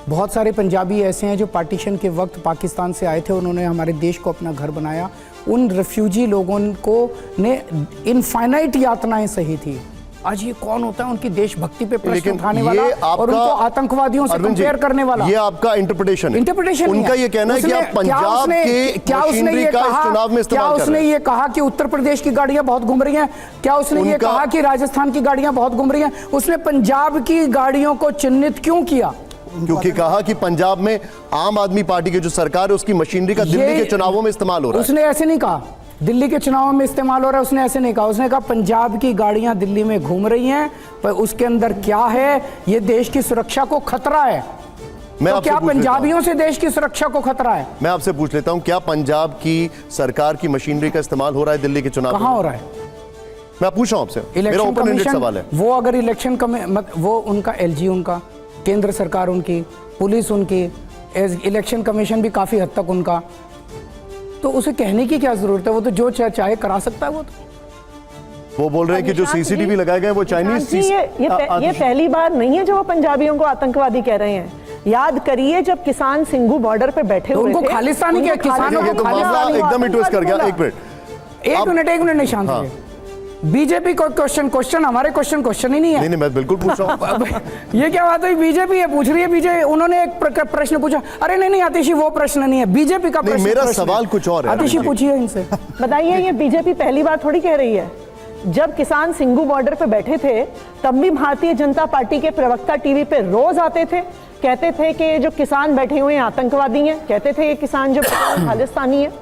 बहुत सारे पंजाबी ऐसे हैं जो पार्टीशन के वक्त पाकिस्तान से आए थे, उन्होंने हमारे देश को अपना घर बनाया। उन रिफ्यूजी लोगों को ने इनफाइनाइट यातनाएं सही थी। आज ये कौन होता है उनकी देशभक्ति पे प्रश्न लेकिन उठाने ये वाला आपका- और उनको आतंकवादियों से अरविंद जी, कंपेयर करने वाला? ये आपका इंटरप्रिटेशन है। उनका ये कहना है कि आप पंजाब के मशीनरी का इस चुनाव में इस्तेमाल कर रहे हैं। उसने ये कहा कि उत्तर प्रदेश की गाड़ियां बहुत घूम रही हैं? क्या उसने ये कहा कि राजस्थान की गाड़ियां बहुत घूम रही हैं? उसने पंजाब की गाड़ियों को चिन्हित क्यों किया? क्योंकि कहा कि पंजाब में आम आदमी पार्टी की जो सरकार है उसकी मशीनरी का दिल्ली के चुनावों में इस्तेमाल हो रहा है। उसने ऐसे नहीं कहा दिल्ली के चुनावों में इस्तेमाल हो रहा है, उसने ऐसे नहीं कहा। उसने कहा पंजाब की गाड़ियां दिल्ली में घूम रही हैं, पर उसके अंदर क्या है? ये देश की सुरक्षा को खतरा है। मैं तो आपसे क्या पूछ लेता हूं। पंजाबियों से देश की सुरक्षा को खतरा है? मैं आपसे पूछ लेता हूं, क्या पंजाब की सरकार की मशीनरी का इस्तेमाल हो रहा है दिल्ली के चुनाव कहां में? हो रहा है? मैं पूछ रहा हूं आपसे, मेरा इलेक्शन ओपन एंडेड सवाल है। वो अगर इलेक्शन वो उनका एलजी, उनका केंद्र सरकार, उनकी पुलिस, उनकी इलेक्शन कमीशन भी काफी हद तक उनका, तो उसे कहने की क्या जरूरत है? वो तो जो चाहे करा सकता है। वो बोल रहे हैं कि जो सीसीटीवी लगाए गए वो चाइनीज ये पहली बार नहीं है जो वो पंजाबियों को आतंकवादी कह रहे हैं। याद करिए जब किसान सिंघू बॉर्डर पे बैठे हुए थे, उनको खालिस्तानी क्या, किसानों को खालिस्तानी एकदम ही ट्विस्ट कर गया। एक मिनट नहीं, शांत रहिए। बीजेपी को क्वेश्चन हमारे क्वेश्चन ही नहीं है। नहीं, मैं बिल्कुल पूछ रहा हूं। ये क्या बात हुई? बीजेपी है पूछ रही है, बीजेपी उन्होंने एक प्रश्न पूछा। अरे नहीं आतिशी, वो प्रश्न नहीं है, बीजेपी का प्रश्न। मेरा सवाल कुछ और है। आतिशी पूछिए इनसे। बताइए, ये बीजेपी पहली बार थोड़ी कह रही है। जब किसान सिंघू बॉर्डर पे बैठे थे तब भी भारतीय जनता पार्टी के प्रवक्ता टीवी पे रोज आते थे, कहते थे कि जो किसान बैठे हुए हैं आतंकवादी हैं, कहते थे ये किसान जो खालिस्तानी है।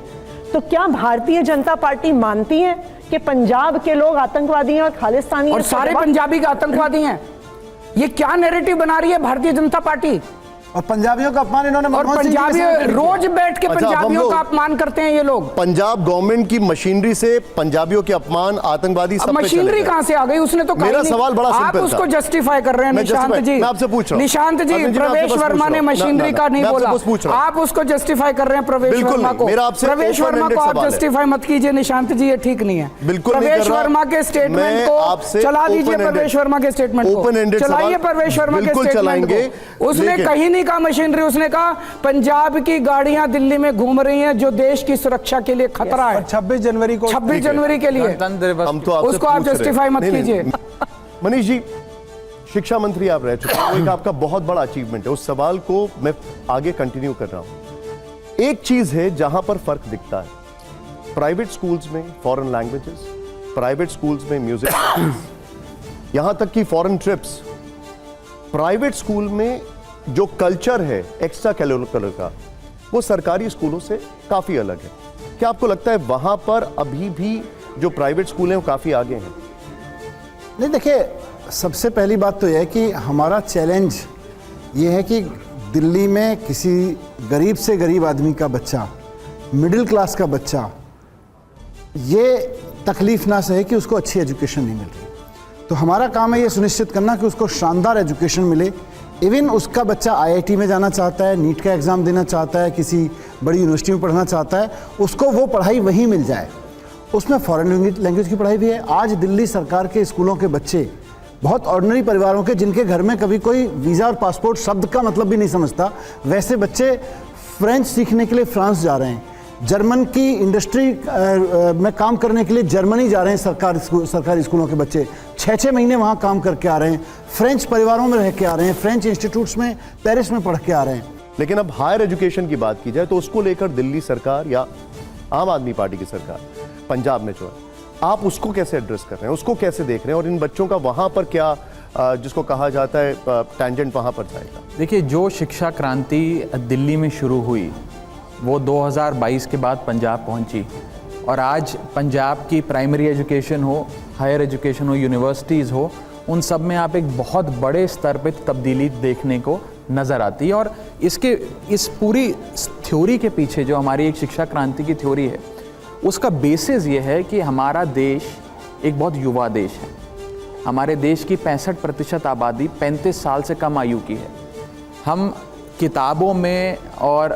तो क्या भारतीय जनता पार्टी मानती है कि पंजाब के लोग आतंकवादी हैं और खालिस्तानी और सारे पंजाबी का आतंकवादी हैं? ये क्या नैरेटिव बना रही है भारतीय जनता पार्टी? और पंजाबियों का अपमान इन्होंने और पंजाबी रोज बैठ के पंजाबियों का अपमान करते हैं ये लोग। पंजाब गवर्नमेंट की मशीनरी से पंजाबियों के अपमान, आतंकवादी सब पे मशीनरी कहां से आ गई? उसने तो मेरा सवाल बड़ा सिंपल था। आप उसको जस्टिफाई कर रहे हैं निशांत जी। मैं आपसे पूछ रहा हूं। निशांत जी, प्रवेश वर्मा ने मशीनरी का नहीं बोला, आप उसको जस्टिफाई कर रहे हैं प्रवेश वर्मा को। प्रवेश वर्मा को आप जस्टिफाई मत कीजिए निशांत जी, ये ठीक नहीं है। बिल्कुल प्रवेश वर्मा के स्टेटमेंट को चला दीजिए। प्रवेश वर्मा के स्टेटमेंट को चलाइए। प्रवेश वर्मा के स्टेटमेंट को उसने कहीं नहीं कहा मशीनरी, उसने कहा पंजाब की गाड़ियां दिल्ली में घूम रही हैं जो देश की सुरक्षा के लिए खतरा है। 26 जनवरी को, 26 जनवरी के लिए हम तो उसको आप जस्टिफाई मत कीजिए। मनीष जी, शिक्षा मंत्री आप रह चुके हैं, वो एक आपका बहुत बड़ा अचीवमेंट है। उस सवाल को मैं आगे कंटिन्यू कर रहा हूं। एक चीज है जहां पर फर्क दिखता है, प्राइवेट स्कूल्स में फॉरेन लैंग्वेजेस, प्राइवेट स्कूल्स में म्यूजिक, यहां तक कि फॉरेन ट्रिप्स। प्राइवेट स्कूल में जो कल्चर है एक्स्ट्रा करिकुलर का, वो सरकारी स्कूलों से काफी अलग है। क्या आपको लगता है वहां पर अभी भी जो प्राइवेट स्कूल हैं वो काफी आगे हैं? नहीं, देखिए, सबसे पहली बात तो यह है कि हमारा चैलेंज ये है कि दिल्ली में किसी गरीब से गरीब आदमी का बच्चा, मिडिल क्लास का बच्चा, ये तकलीफ ना सहे कि उसको अच्छी एजुकेशन नहीं मिल रही। तो हमारा काम है ये सुनिश्चित करना कि उसको शानदार एजुकेशन मिले। इवन उसका बच्चा आईआईटी में जाना चाहता है, नीट का एग्ज़ाम देना चाहता है, किसी बड़ी यूनिवर्सिटी में पढ़ना चाहता है, उसको वो पढ़ाई वहीं मिल जाए। उसमें फॉरेन लैंग्वेज की पढ़ाई भी है। आज दिल्ली सरकार के स्कूलों के बच्चे, बहुत ऑर्डिनरी परिवारों के, जिनके घर में कभी कोई वीज़ा और पासपोर्ट शब्द का मतलब भी नहीं समझता, वैसे बच्चे फ्रेंच सीखने के लिए फ्रांस जा रहे हैं, जर्मन की इंडस्ट्री में काम करने के लिए जर्मनी जा रहे हैं। सरकारी स्कूलों के बच्चे 6-6 महीने वहाँ काम करके आ रहे हैं, फ्रेंच परिवारों में रह के आ रहे हैं, फ्रेंच इंस्टीट्यूट्स में पेरिस में पढ़ के आ रहे हैं। लेकिन अब हायर एजुकेशन की बात की जाए तो उसको लेकर दिल्ली सरकार या आम आदमी पार्टी की सरकार पंजाब में जो है, आप उसको कैसे एड्रेस कर रहे हैं, उसको कैसे देख रहे हैं, और इन बच्चों का वहाँ पर क्या जिसको कहा जाता है टैंजेंट वहाँ पर जाएगा? देखिए, जो शिक्षा क्रांति दिल्ली में शुरू हुई वो 2022 के बाद पंजाब पहुंची, और आज पंजाब की प्राइमरी एजुकेशन हो, हायर एजुकेशन हो, यूनिवर्सिटीज़ हो, उन सब में आप एक बहुत बड़े स्तर पे तब्दीली देखने को नज़र आती है। और इस पूरी थ्योरी के पीछे जो हमारी एक शिक्षा क्रांति की थ्योरी है, उसका बेसिस ये है कि हमारा देश एक बहुत युवा देश है, हमारे देश की 65% आबादी 35 साल से कम आयु की है। हम किताबों में और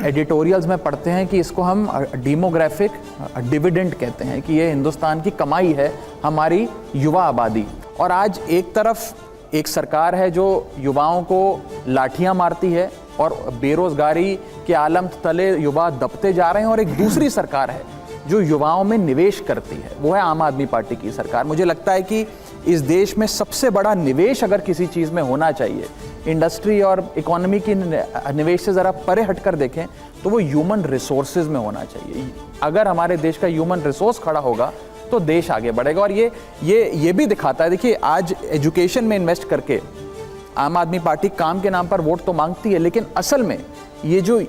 एडिटोरियल्स में पढ़ते हैं कि इसको हम डेमोग्राफिक डिविडेंड कहते हैं, कि ये हिंदुस्तान की कमाई है, हमारी युवा आबादी। और आज एक तरफ एक सरकार है जो युवाओं को लाठियां मारती है और बेरोजगारी के आलम तले युवा दबते जा रहे हैं, और एक दूसरी सरकार है जो युवाओं में निवेश करती है, वो है आम आदमी पार्टी की सरकार। मुझे लगता है कि इस देश में सबसे बड़ा निवेश अगर किसी चीज़ में होना चाहिए, इंडस्ट्री और इकोनॉमी की निवेश से ज़रा परे हटकर देखें तो वो ह्यूमन रिसोर्सेज में होना चाहिए। अगर हमारे देश का ह्यूमन रिसोर्स खड़ा होगा तो देश आगे बढ़ेगा। और ये भी दिखाता है, देखिए आज एजुकेशन में इन्वेस्ट करके आम आदमी पार्टी काम के नाम पर वोट तो मांगती है, लेकिन असल में ये जो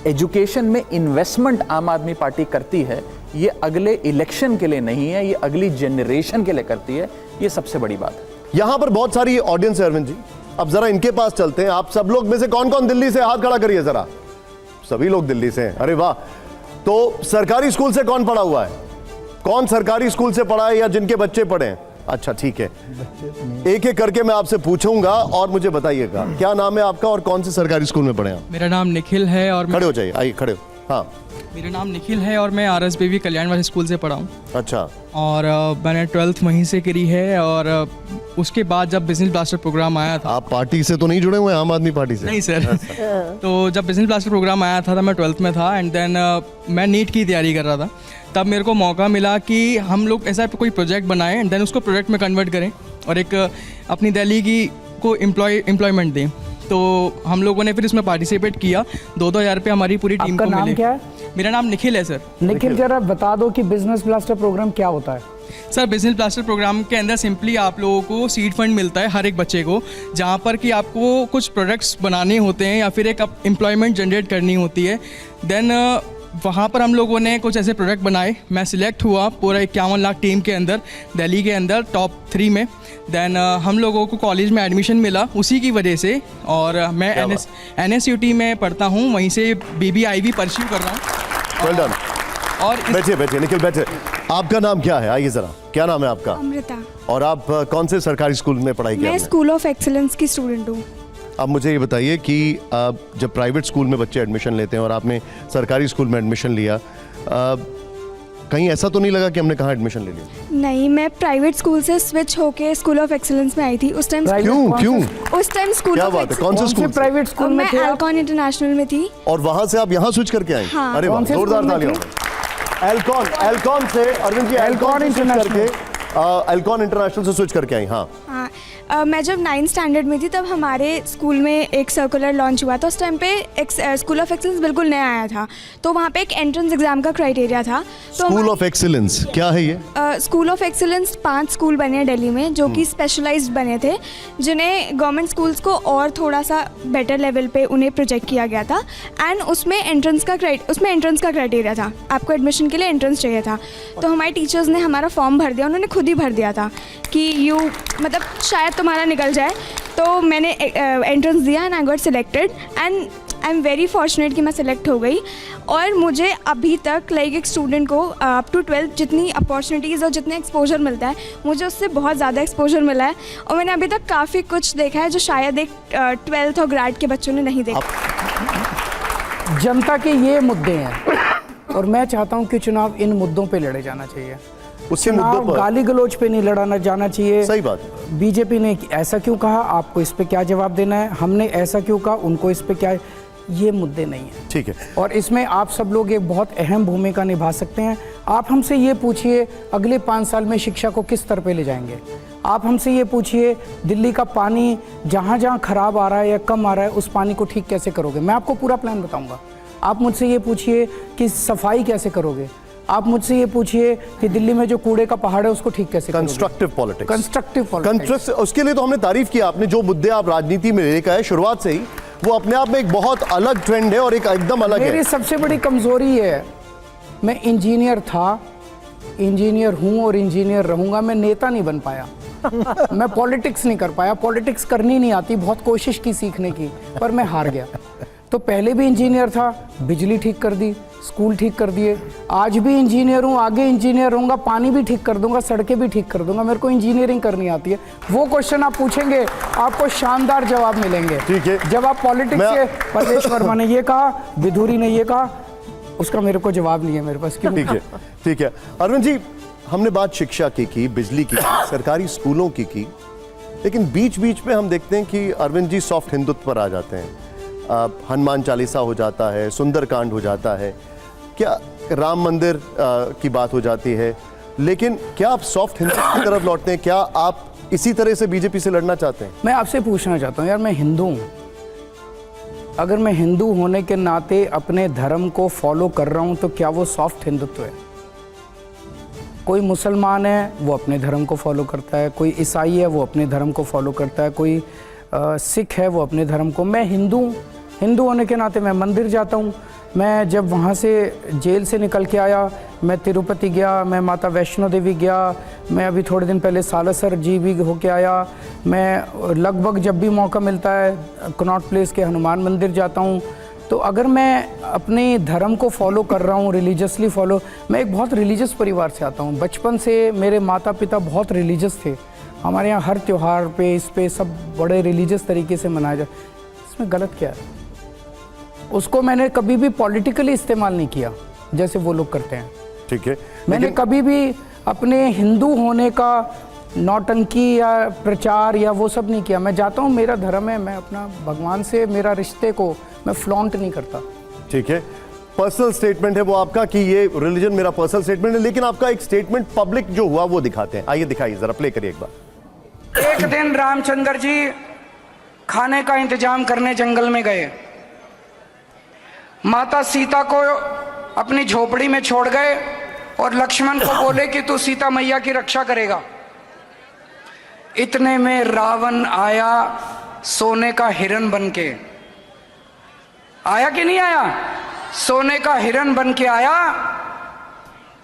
एजुकेशन में इन्वेस्टमेंट आम आदमी पार्टी करती है, ये अगले इलेक्शन के लिए नहीं है, ये अगली जनरेशन के लिए करती है। ये सबसे बड़ी बात है। यहां पर बहुत सारी ऑडियंस है अरविंद जी, अब जरा इनके पास चलते हैं। आप सब लोग में से कौन कौन दिल्ली से, हाथ खड़ा करिए जरा। सभी लोग दिल्ली से हैं, अरे वाह। तो सरकारी स्कूल से कौन पढ़ा हुआ है? कौन सरकारी स्कूल से पढ़ा है या जिनके बच्चे पढ़े हैं? अच्छा ठीक है, एक एक करके मैं आपसे पूछूंगा और मुझे बताइएगा क्या नाम है आपका और कौन से सरकारी स्कूल में पढ़े हैं? मेरा नाम निखिल है और खड़े हो जाइए, आइए खड़े हो। हाँ, मेरा नाम निखिल है और मैं RSBB कल्याणवासी स्कूल से पढ़ा हूँ। अच्छा। और मैंने 12th वहीं से करी है। और उसके बाद जब बिजनेस ब्लास्टर प्रोग्राम आया था। आप पार्टी से तो नहीं जुड़े हुए, आम आदमी पार्टी से? नहीं सर। तो जब बिजनेस ब्लास्टर प्रोग्राम आया था मैं 12th में था, एंड देन मैं नीट की तैयारी कर रहा था। तब मेरे को मौका मिला कि हम लोग ऐसा कोई प्रोजेक्ट बनाएं एंड देन उसको प्रोजेक्ट में कन्वर्ट करें और एक अपनी दिल्ली की को एम्प्लॉयमेंट दें। तो हम लोगों ने फिर इसमें पार्टिसिपेट किया। 2-2 रुपये हमारी पूरी टीम को मिले। आपका नाम क्या है? मेरा नाम निखिल है सर। निखिल, जरा बता दो कि बिजनेस ब्लास्टर प्रोग्राम क्या होता है? सर बिजनेस ब्लास्टर प्रोग्राम के अंदर सिंपली आप लोगों को सीड फंड मिलता है हर एक बच्चे को, जहाँ पर कि आपको कुछ प्रोडक्ट्स बनाने होते हैं या फिर एक एम्प्लॉयमेंट जनरेट करनी होती है। देन वहाँ पर हम लोगों ने कुछ ऐसे प्रोडक्ट बनाए। मैं सिलेक्ट हुआ पूरा 51 लाख टीम के अंदर, दिल्ली के अंदर टॉप 3 में। देन हम लोगों को कॉलेज में एडमिशन मिला उसी की वजह से। और मैं NSUT में पढ़ता हूँ, वहीं से BBIB परस्यू कर रहा हूँ। Well done. और बैठे निखिल बैठे। आपका नाम क्या है? आइए जरा, क्या नाम है आपका? अमृता। और आप कौन से सरकारी स्कूल में पढ़ाई की? मैं स्कूल ऑफ एक्सीलेंस की स्टूडेंट हूँ। अब मुझे ये बताइए कि जब प्राइवेट स्कूल में बच्चे एडमिशन लेते हैं और आपने सरकारी स्कूल में एडमिशन लिया, कहीं ऐसा तो नहीं लगा कि हमने कहाँ एडमिशन ले लिया? नहीं, मैं प्राइवेट स्कूल से स्विच होके स्कूल ऑफ एक्सीलेंस में आई थी उस टाइम। क्यों? उस टाइम स्कूल क्या ऑफ बात है, कौन से स्कूल? प्राइवेट स्कूल में थे? एल्कॉन इंटरनेशनल में थी। और वहां से आप यहाँ स्विच करके आई? हाँ। अरे वाह, जोरदार तालियां। एल्कॉन से अरविंद जी, एल्कॉन इंटरनेशनल से स्विच करके आई। हाँ। मैं जब 9th स्टैंडर्ड में थी तब हमारे स्कूल में एक सर्कुलर लॉन्च हुआ था। उस टाइम पे स्कूल ऑफ एक्सीलेंस बिल्कुल नया आया था, तो वहाँ पे एक एंट्रेंस एग्जाम का क्राइटेरिया था। तो स्कूल ऑफ एक्सीलेंस क्या है ये? स्कूल ऑफ एक्सीलेंस 5 स्कूल बने हैं दिल्ली में जो कि स्पेशलाइज्ड बने थे, जिन्हें गवर्नमेंट स्कूल्स को और थोड़ा सा बेटर लेवल पे उन्हें प्रोजेक्ट किया गया था। एंड उसमें एंट्रेंस का क्राइटेरिया था, आपको एडमिशन के लिए एंट्रेंस चाहिए था। तो हमारे टीचर्स ने हमारा फॉर्म भर दिया, उन्होंने खुद ही भर दिया था कि मतलब शायद तुम्हारा निकल जाए। तो मैंने एंट्रेंस दिया and I got selected and I am very fortunate कि मैं सिलेक्ट हो गई। और मुझे अभी तक लाइक एक स्टूडेंट को अप टू 12th जितनी अपॉर्चुनिटीज़ और जितने एक्सपोजर मिलता है, मुझे उससे बहुत ज़्यादा एक्सपोजर मिला है। और मैंने अभी तक काफ़ी कुछ देखा है जो शायद एक 12th और ग्रेड के बच्चों ने नहीं देखा। जनता के ये मुद्दे हैं और मैं चाहता हूँ कि चुनाव इन मुद्दों पे लड़े जाना चाहिए। उसी मुद्दों पर गाली गलौज पे नहीं लड़ाना जाना चाहिए। सही बात है। बीजेपी ने ऐसा क्यों कहा, आपको इस पे क्या जवाब देना है, हमने ऐसा क्यों कहा, उनको इस पे क्या, ये मुद्दे नहीं है। ठीक है। और इसमें आप सब लोग एक बहुत अहम भूमिका निभा सकते हैं। आप हमसे ये पूछिए अगले 5 साल में शिक्षा को किस स्तर पे ले जाएंगे। आप हमसे ये पूछिए दिल्ली का पानी जहाँ जहाँ खराब आ रहा है या कम आ रहा है, उस पानी को ठीक कैसे करोगे, मैं आपको पूरा प्लान बताऊँगा। आप मुझसे ये पूछिए कि सफाई कैसे करोगे। आप मुझसे ये पूछिए कि दिल्ली में जो कूड़े का पहाड़ है उसको ठीक कैसे करोगे। Constructive politics. उसके लिए तो हमने तारीफ की आपने, जो मुद्दे आप राजनीति में लेकर आए शुरुआत से ही, वो अपने आप में एक बहुत अलग ट्रेंड है और एक एकदम अलग है। मेरी सबसे बड़ी कमजोरी है, मैं इंजीनियर था, इंजीनियर हूँ और इंजीनियर रहूंगा, मैं नेता नहीं बन पाया। मैं पॉलिटिक्स नहीं कर पाया, पॉलिटिक्स करनी नहीं आती, बहुत कोशिश की सीखने की, पर मैं हार गया। तो पहले भी इंजीनियर था, बिजली ठीक कर दी, स्कूल ठीक कर दिए, आज भी इंजीनियर हूँ, आगे इंजीनियर रहूँगा, पानी भी ठीक कर दूंगा, सड़कें भी ठीक कर दूंगा। मेरे को इंजीनियरिंग करनी आती है। वो क्वेश्चन आप पूछेंगे, आपको शानदार जवाब मिलेंगे। ठीक है। जब आप पॉलिटिक्स से, परवेश वर्मा ने ये कहा, विधुरी ने ये कहा, उसका मेरे को जवाब नहीं है मेरे पास। ठीक है, ठीक है। अरविंद जी, हमने बात शिक्षा की, बिजली की, सरकारी स्कूलों की, लेकिन बीच बीच में हम देखते हैं कि अरविंद जी सॉफ्ट हिंदुत्व पर आ जाते हैं। हनुमान चालीसा हो जाता है, सुंदरकांड हो जाता है, क्या राम मंदिर की बात हो जाती है, लेकिन क्या आप सॉफ्ट हिंदुत्व की तरफ लौटते हैं? क्या आप इसी तरह से बीजेपी से लड़ना चाहते हैं? मैं आपसे पूछना चाहता हूँ यार, मैं हिंदू हूँ, अगर मैं हिंदू होने के नाते अपने धर्म को फॉलो कर रहा हूँ तो क्या वो सॉफ्ट हिंदुत्व है? कोई मुसलमान है वो अपने धर्म को फॉलो करता है, कोई ईसाई है वो अपने धर्म को फॉलो करता है, कोई सिख है वो अपने धर्म को। मैं हिंदू होने के नाते मैं मंदिर जाता हूँ। मैं जब वहाँ से जेल से निकल के आया, मैं तिरुपति गया, मैं माता वैष्णो देवी गया, मैं अभी थोड़े दिन पहले सालासर जी भी होके आया। मैं लगभग जब भी मौका मिलता है कनॉट प्लेस के हनुमान मंदिर जाता हूँ। तो अगर मैं अपने धर्म को फॉलो कर रहा हूँ, रिलीजियसली फॉलो, मैं एक बहुत रिलीजियस परिवार से आता हूँ। बचपन से मेरे माता पिता बहुत रिलीजियस थे। हमारे यहाँ हर त्यौहार पे, इस पे सब बड़े रिलीजियस तरीके से मनाया जाए। इसमें गलत क्या है? उसको मैंने कभी भी पॉलिटिकली इस्तेमाल नहीं किया जैसे वो लोग करते हैं। ठीक है। मैंने कभी भी अपने हिंदू होने का नौटंकी या प्रचार या वो सब नहीं किया। मैं जाता हूँ, मेरा धर्म है, मैं अपना भगवान से मेरा रिश्ते को मैं फ्लॉन्ट नहीं करता। ठीक है, पर्सनल स्टेटमेंट है वो आपका कि ये रिलीजन मेरा पर्सनल स्टेटमेंट है, लेकिन आपका एक स्टेटमेंट पब्लिक जो हुआ वो दिखाते हैं। आइए दिखाइए, जरा प्ले करिए एक बार। एक दिन रामचंद्र जी खाने का इंतजाम करने जंगल में गए। माता सीता को अपनी झोपड़ी में छोड़ गए और लक्ष्मण को बोले कि तू सीता मैया की रक्षा करेगा। इतने में रावण आया सोने का हिरण बन के। आया कि नहीं आया? सोने का हिरण बन के आया।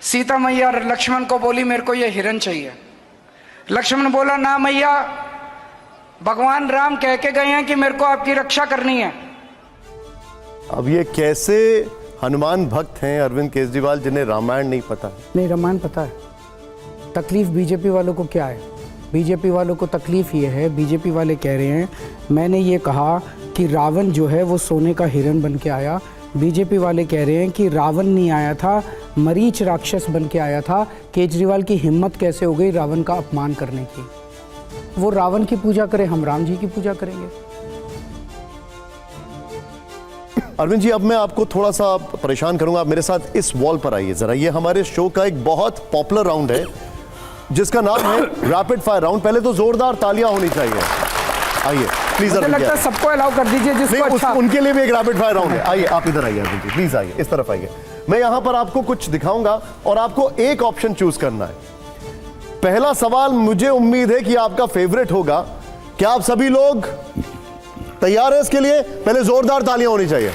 सीता मैया लक्ष्मण को बोली मेरे को ये हिरण चाहिए। लक्ष्मण बोला ना मैया, भगवान राम कह के गए हैं कि मेरे को आपकी रक्षा करनी है। अब ये कैसे हनुमान भक्त हैं अरविंद केजरीवाल जिन्हें रामायण नहीं पता है? नहीं, रामायण पता है। तकलीफ बीजेपी वालों को क्या है? बीजेपी वालों को तकलीफ ये है, बीजेपी वाले कह रहे हैं मैंने ये कहा कि रावण जो है वो सोने का हिरण बन के आया। बीजेपी वाले कह रहे हैं कि रावण नहीं आया था, मरीच राक्षस बन के आया था। केजरीवाल की हिम्मत कैसे हो गई रावण का अपमान करने की? वो रावण की पूजा करे, हम राम जी की पूजा करेंगे। अरविंद जी, अब मैं आपको थोड़ा सा परेशान करूंगा। आप मेरे साथ इस वॉल पर आइए जरा। ये हमारे शो का एक बहुत पॉपुलर राउंड है जिसका नाम है रैपिड फायर राउंड। पहले तो जोरदार तालियां होनी चाहिए। आइए प्लीज। मुझे लगता है सबको अलाउ कर दीजिए जिसको अच्छा। उनके लिए भी एक रैपिड फायर राउंड है। आइए आप इधर आइए अरविंद जी, प्लीज आइए, इस तरफ आइए। मैं यहां पर आपको कुछ दिखाऊंगा और आपको एक ऑप्शन चूज करना है। पहला सवाल मुझे उम्मीद है कि आपका फेवरेट होगा। क्या आप सभी लोग तैयार हैं इसके लिए? पहले जोरदार तालियां होनी चाहिए।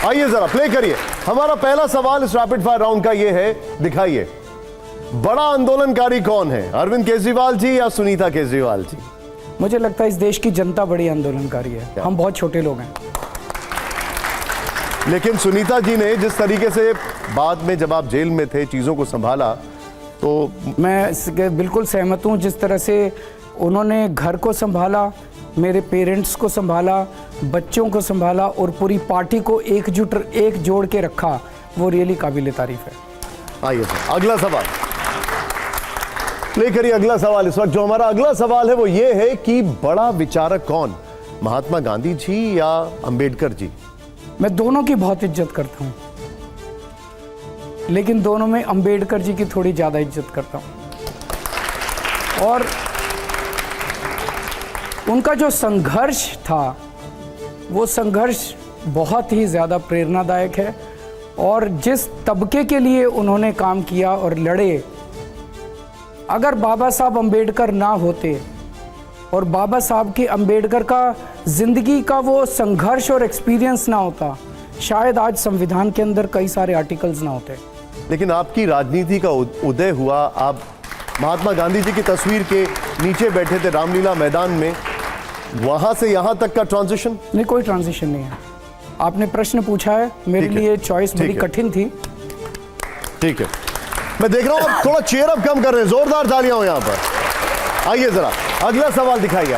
आइए जरा प्ले करिए। हमारा पहला सवाल इस रैपिड फायर राउंड का यह है, दिखाइए बड़ा आंदोलनकारी कौन है, अरविंद केजरीवाल जी या सुनीता केजरीवाल जी? मुझे लगता है इस देश की जनता बड़ी आंदोलनकारी है, हम बहुत छोटे लोग हैं। लेकिन सुनीता जी ने जिस तरीके से बाद में जब आप जेल में थे चीजों को संभाला, तो मैं बिल्कुल सहमत हूं। जिस तरह से उन्होंने घर को संभाला, मेरे पेरेंट्स को संभाला, बच्चों को संभाला और पूरी पार्टी को एक जोड़ के रखा, वो रियली काबिल तारीफ है। आइए सर, अगला सवाल प्ले करिए। अगला सवाल इस वक्त जो हमारा अगला सवाल है वो ये है कि बड़ा विचारक कौन, महात्मा गांधी जी या अंबेडकर जी? मैं दोनों की बहुत इज्जत करता हूं, लेकिन दोनों में अंबेडकर जी की थोड़ी ज्यादा इज्जत करता हूं। और उनका जो संघर्ष था वो संघर्ष बहुत ही ज़्यादा प्रेरणादायक है। और जिस तबके के लिए उन्होंने काम किया और लड़े, अगर बाबा साहब अंबेडकर ना होते और बाबा साहब की अंबेडकर का ज़िंदगी का वो संघर्ष और एक्सपीरियंस ना होता, शायद आज संविधान के अंदर कई सारे आर्टिकल्स ना होते। लेकिन आपकी राजनीति का उदय हुआ, आप महात्मा गांधी जी की तस्वीर के नीचे बैठे थे रामलीला मैदान में, वहां से यहां तक का ट्रांजिशन? नहीं, कोई ट्रांजिशन नहीं है। आपने प्रश्न पूछा है, मेरे ठीक है, लिए चॉइस बड़ी ठीक है। कठिन थी। ठीक है, मैं देख रहा हूं आप थोड़ा चेयर अप कम कर रहे हैं, जोरदार तालियां हो यहां पर। आइए जरा अगला सवाल दिखाइए।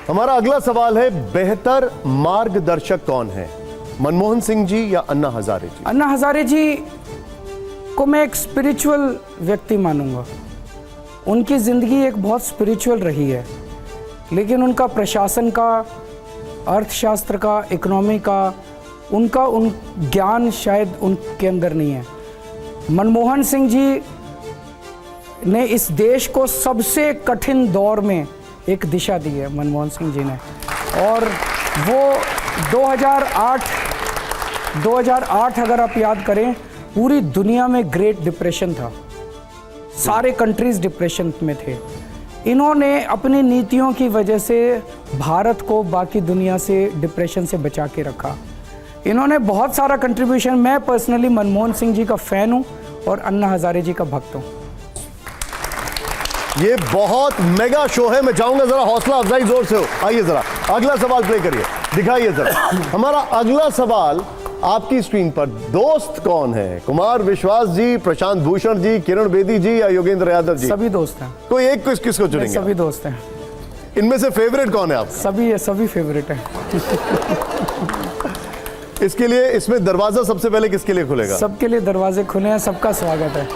हमारा अगला सवाल है, बेहतर मार्गदर्शक कौन है, मनमोहन सिंह जी या अन्ना हजारे जी? अन्ना हजारे जी को मैं एक स्पिरिचुअल व्यक्ति मानूंगा। उनकी ज़िंदगी एक बहुत स्पिरिचुअल रही है, लेकिन उनका प्रशासन का, अर्थशास्त्र का, इकोनॉमी का, उनका ज्ञान शायद उनके अंदर नहीं है। मनमोहन सिंह जी ने इस देश को सबसे कठिन दौर में एक दिशा दी है, मनमोहन सिंह जी ने। और वो 2008 अगर आप याद करें, पूरी दुनिया में ग्रेट डिप्रेशन था, सारे कंट्रीज डिप्रेशन में थे। इन्होंने अपनी नीतियों की वजह से भारत को बाकी दुनिया से डिप्रेशन से बचा के रखा। इन्होंने बहुत सारा कंट्रीब्यूशन, मैं पर्सनली मनमोहन सिंह जी का फ़ैन हूँ और अन्ना हजारे जी का भक्त हूँ। ये बहुत मेगा शो है, मैं चाहूंगा जरा हौसला अफजाई जोर से हो। आइए जरा अगला सवाल प्ले करिए, दिखाइए जरा। हमारा अगला सवाल आपकी स्क्रीन पर, दोस्त कौन है, कुमार विश्वास जी, प्रशांत भूषण जी, किरण बेदी जी या योगेंद्र यादव जी? सभी दोस्त हैं। कोई एक किसको चुनेंगे? सभी दोस्त हैं। इनमें से फेवरेट कौन है आप? सभी फेवरेट हैं। इसके लिए, इसमें दरवाजा सबसे पहले किसके लिए खुलेगा? सबके लिए दरवाजे खुले हैं, सबका स्वागत है।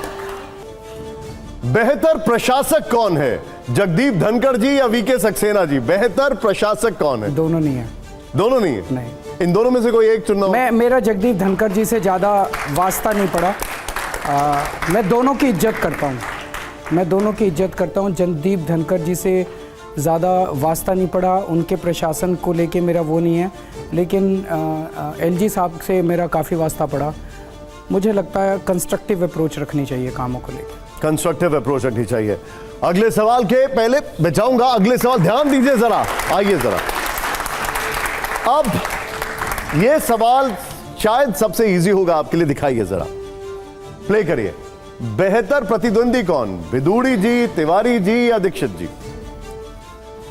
बेहतर प्रशासक कौन है, जगदीप धनखड़ जी या वीके सक्सेना जी? बेहतर प्रशासक कौन है? दोनों नहीं है। दोनों नहीं है? नहीं। इन दोनों में से कोई एक चुनना हो? मेरा जगदीप धनखड़ जी से ज़्यादा वास्ता नहीं पड़ा। मैं दोनों की इज्जत करता हूँ। जगदीप धनखड़ जी से ज़्यादा वास्ता नहीं पड़ा, उनके प्रशासन को लेके मेरा वो नहीं है, लेकिन एलजी साहब से मेरा काफ़ी वास्ता पड़ा। मुझे लगता है कंस्ट्रक्टिव अप्रोच रखनी चाहिए कामों को लेकर। कंस्ट्रक्टिव अप्रोच रखनी चाहिए। अगले सवाल के पहले मैं चाहूंगा, अगले सवाल ध्यान दीजिए जरा, आइए जरा। अब ये सवाल शायद सबसे इजी होगा आपके लिए, दिखाइए जरा, प्ले करिए। बेहतर प्रतिद्वंदी कौन, विदुड़ी जी, तिवारी जी या दीक्षित जी?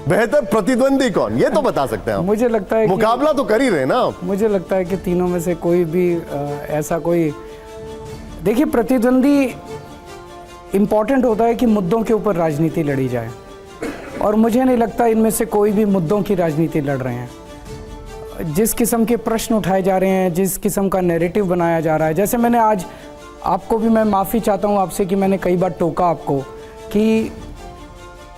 बेहतर प्रतिद्वंदी कौन, ये तो बता सकते हैं आप। मुझे लगता है मुकाबला तो कर ही रहे ना आप। मुझे लगता है कि तीनों में से कोई भी ऐसा कोई, देखिए, प्रतिद्वंदी इम्पॉर्टेंट होता है कि मुद्दों के ऊपर राजनीति लड़ी जाए, और मुझे नहीं लगता इनमें से कोई भी मुद्दों की राजनीति लड़ रहे हैं। जिस किस्म के प्रश्न उठाए जा रहे हैं, जिस किस्म का नैरेटिव बनाया जा रहा है, जैसे मैंने आज आपको भी, मैं माफ़ी चाहता हूँ आपसे कि मैंने कई बार टोका आपको कि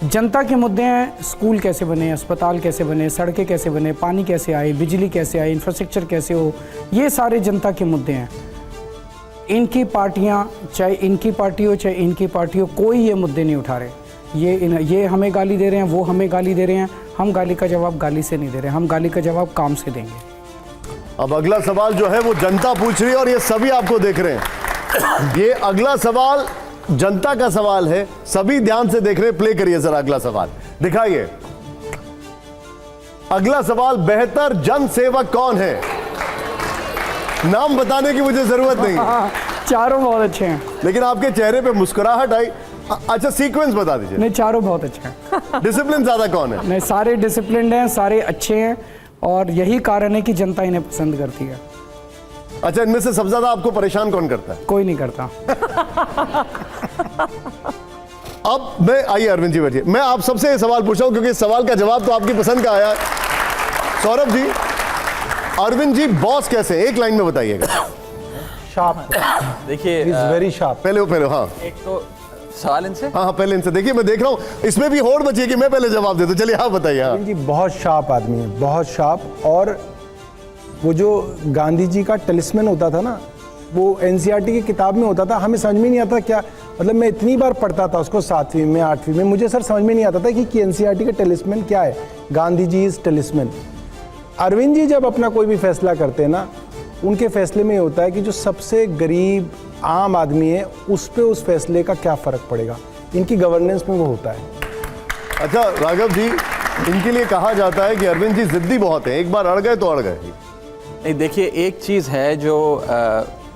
जनता के मुद्दे हैं, स्कूल कैसे बने, अस्पताल कैसे बने, सड़कें कैसे बने, पानी कैसे आए, बिजली कैसे आए, इंफ्रास्ट्रक्चर कैसे हो, ये सारे जनता के मुद्दे हैं। इनकी पार्टियां, चाहे इनकी पार्टी हो चाहे इनकी पार्टी हो, कोई ये मुद्दे नहीं उठा रहे। ये हमें गाली दे रहे हैं, वो हमें गाली दे रहे हैं। हम गाली का जवाब गाली से नहीं दे रहे, हम गाली का जवाब काम से देंगे। अब अगला सवाल जो है वो जनता पूछ रही है और ये सभी आपको देख रहे हैं। ये अगला सवाल जनता का सवाल है, सभी ध्यान से देख रहे हैं। प्ले करिए जरा अगला सवाल, दिखाइए। अगला सवाल, बेहतर जन सेवक कौन है? नाम बताने की मुझे जरूरत नहीं। चारों बहुत अच्छे हैं, लेकिन आपके चेहरे पे मुस्कुराहट आई। अच्छा, सीक्वेंस बता दीजिए। नहीं, चारों बहुत अच्छे हैं। डिसिप्लिन ज्यादा कौन है? नहीं, सारे डिसिप्लिन्ड हैं, सारे अच्छे हैं, और यही कारण है कि जनता इन्हें पसंद करती है। अच्छा, इनमें से सबसे ज्यादा आपको परेशान कौन करता है? कोई नहीं करता। अब मैं, आइए अरविंद जी बैठिए, मैं आप सबसे ये सवाल पूछा हूं क्योंकि इस सवाल का जवाब तो आपकी पसंद का आया है। सौरभ जी, अरविंद जी बॉस कैसे, एक लाइन में बताइएगा। शार्प, देखिए, इज वेरी शार्प। पहले हाँ, एक तो सवाल इनसे, हाँ पहले इनसे। देखिए, मैं देख रहा हूं इसमें भी होड़ बची है कि मैं पहले जवाब दे दूं। चलिए आप बताइए। हाँ जी, बहुत शार्प आदमी है, बहुत शार्प। और वो जो गांधी जी का टेलिस्मैन होता था ना, वो एनसीईआरटी की किताब में होता था, हमें समझ में नहीं आता क्या, मतलब मैं इतनी बार पढ़ता था उसको 7वीं में 8वीं में, मुझे सर समझ में नहीं आता था कि एनसीईआरटी का टेलिस्मैन क्या है। गांधी जी इज टेलिस्मैन। अरविंद जी जब अपना कोई भी फैसला करते हैं ना, उनके फैसले में ये होता है कि जो सबसे गरीब आम आदमी है उस पे उस फैसले का क्या फ़र्क पड़ेगा, इनकी गवर्नेंस में वो होता है। अच्छा राघव जी, इनके लिए कहा जाता है कि अरविंद जी जिद्दी बहुत है, एक बार अड़ गए तो अड़ गए। नहीं, देखिए, एक चीज़ है जो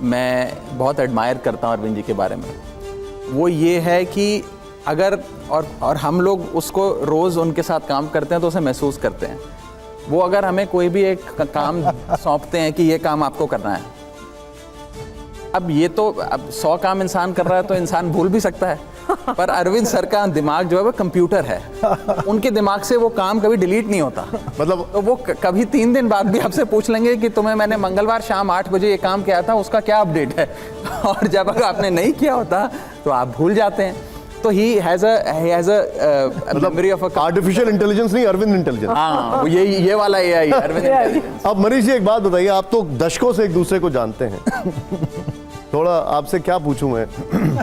मैं बहुत एडमायर करता हूँ अरविंद जी के बारे में, वो ये है कि अगर और हम लोग उसको रोज़ उनके साथ काम करते हैं तो उसे महसूस करते हैं। वो अगर हमें कोई भी एक काम सौंपते हैं कि ये काम आपको करना है, अब ये तो अब 100 काम इंसान कर रहा है तो इंसान भूल भी सकता है, पर अरविंद सर का दिमाग जो है वो कंप्यूटर है, उनके दिमाग से वो काम कभी डिलीट नहीं होता। मतलब तो वो कभी 3 दिन बाद भी आपसे पूछ लेंगे कि तुम्हें मैंने मंगलवार शाम 8 बजे ये काम किया था, उसका क्या अपडेट है। और जब अगर आपने नहीं किया होता तो आप भूल जाते हैं। तो he has a memory of a artificial intelligence नहीं, अरविंद इंटेलिजेंस। हाँ, ये वाला AI अरविंद इंटेलिजेंस। अब मनीष जी एक बात बताइए, आप तो दशकों से एक दूसरे को जानते हैं, थोड़ा आपसे क्या पूछूं मैं,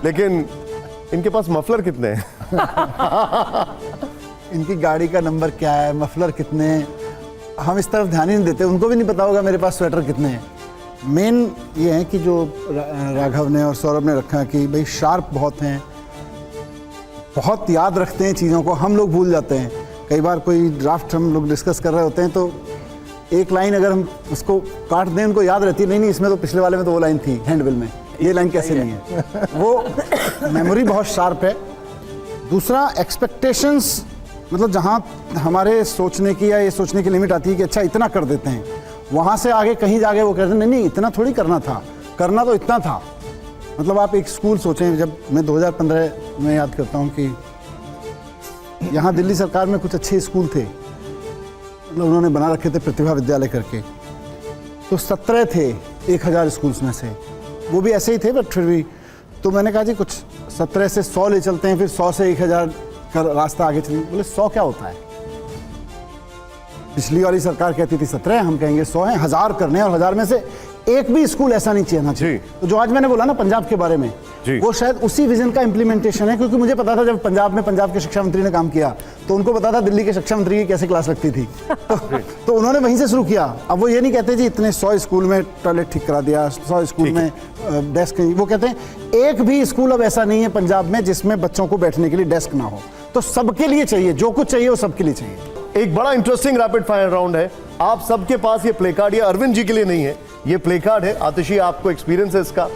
लेकिन इनके पास मफलर कितने हैं? इनकी गाड़ी का नंबर क्या है, मफलर कितने हैं, हम इस तरफ ध्यान ही नहीं देते। उनको भी नहीं पता होगा मेरे पास स्वेटर कितने हैं। मेन ये है कि जो राघव ने और सौरभ ने रखा कि भाई शार्प बहुत हैं, बहुत याद रखते हैं चीज़ों को, हम लोग भूल जाते हैं। कई बार कोई ड्राफ्ट हम लोग डिस्कस कर रहे होते हैं तो एक लाइन अगर हम उसको काट दें, उनको याद रहती है, नहीं इसमें तो पिछले वाले में तो वो लाइन थी हैंडबिल में, ये लाइन कैसे नहीं है। वो मेमोरी बहुत शार्प है। दूसरा एक्सपेक्टेशंस, मतलब जहाँ हमारे सोचने की या ये सोचने की लिमिट आती है कि अच्छा इतना कर देते हैं, वहाँ से आगे कहीं जाके वो कहते हैं नहीं इतना थोड़ी करना था, करना तो इतना था। मतलब आप एक स्कूल सोचें, जब मैं 2015 में याद करता हूँ कि यहाँ दिल्ली सरकार में कुछ अच्छे स्कूल थे, मतलब उन्होंने बना रखे थे प्रतिभा विद्यालय करके, तो 17 थे 1000 स्कूल्स में से, वो भी ऐसे ही थे बट फिर भी। तो मैंने कहा जी कुछ 17 से 100 ले चलते हैं, फिर 100 से 1000 का रास्ता आगे चलिए। बोले 100 क्या होता है, पिछली वाली सरकार कहती थी 17, हम कहेंगे 100 हैं, 1000 करने हैं, और 1000 में से एक भी स्कूल ऐसा नहीं चाहिए ना चाहिए। तो जो आज मैंने बोला ना पंजाब के बारे में, वो शायद उसी विजन का इम्प्लीमेंटेशन है, क्योंकि मुझे पता था जब पंजाब में पंजाब के शिक्षा मंत्री ने काम किया तो उनको पता था दिल्ली के शिक्षा मंत्री की कैसे क्लास लगती थी। तो उन्होंने वहीं से शुरू किया। अब वो ये नहीं कहते जी इतने 100 स्कूल में टॉयलेट ठीक करा दिया, 100 स्कूल में डेस्क, वो कहते हैं एक भी स्कूल अब ऐसा नहीं है पंजाब में जिसमें बच्चों को बैठने के लिए डेस्क ना हो। तो सबके लिए चाहिए, जो कुछ चाहिए वो सबके लिए चाहिए। एक बड़ा इंटरेस्टिंग रैपिड फायर राउंड है। आप सबके पास ये प्ले कार्ड, ये अरविंद जी के लिए नहीं है, ये प्ले कार्ड है। आतिशी आपको एक्सपीरियंस है इसका,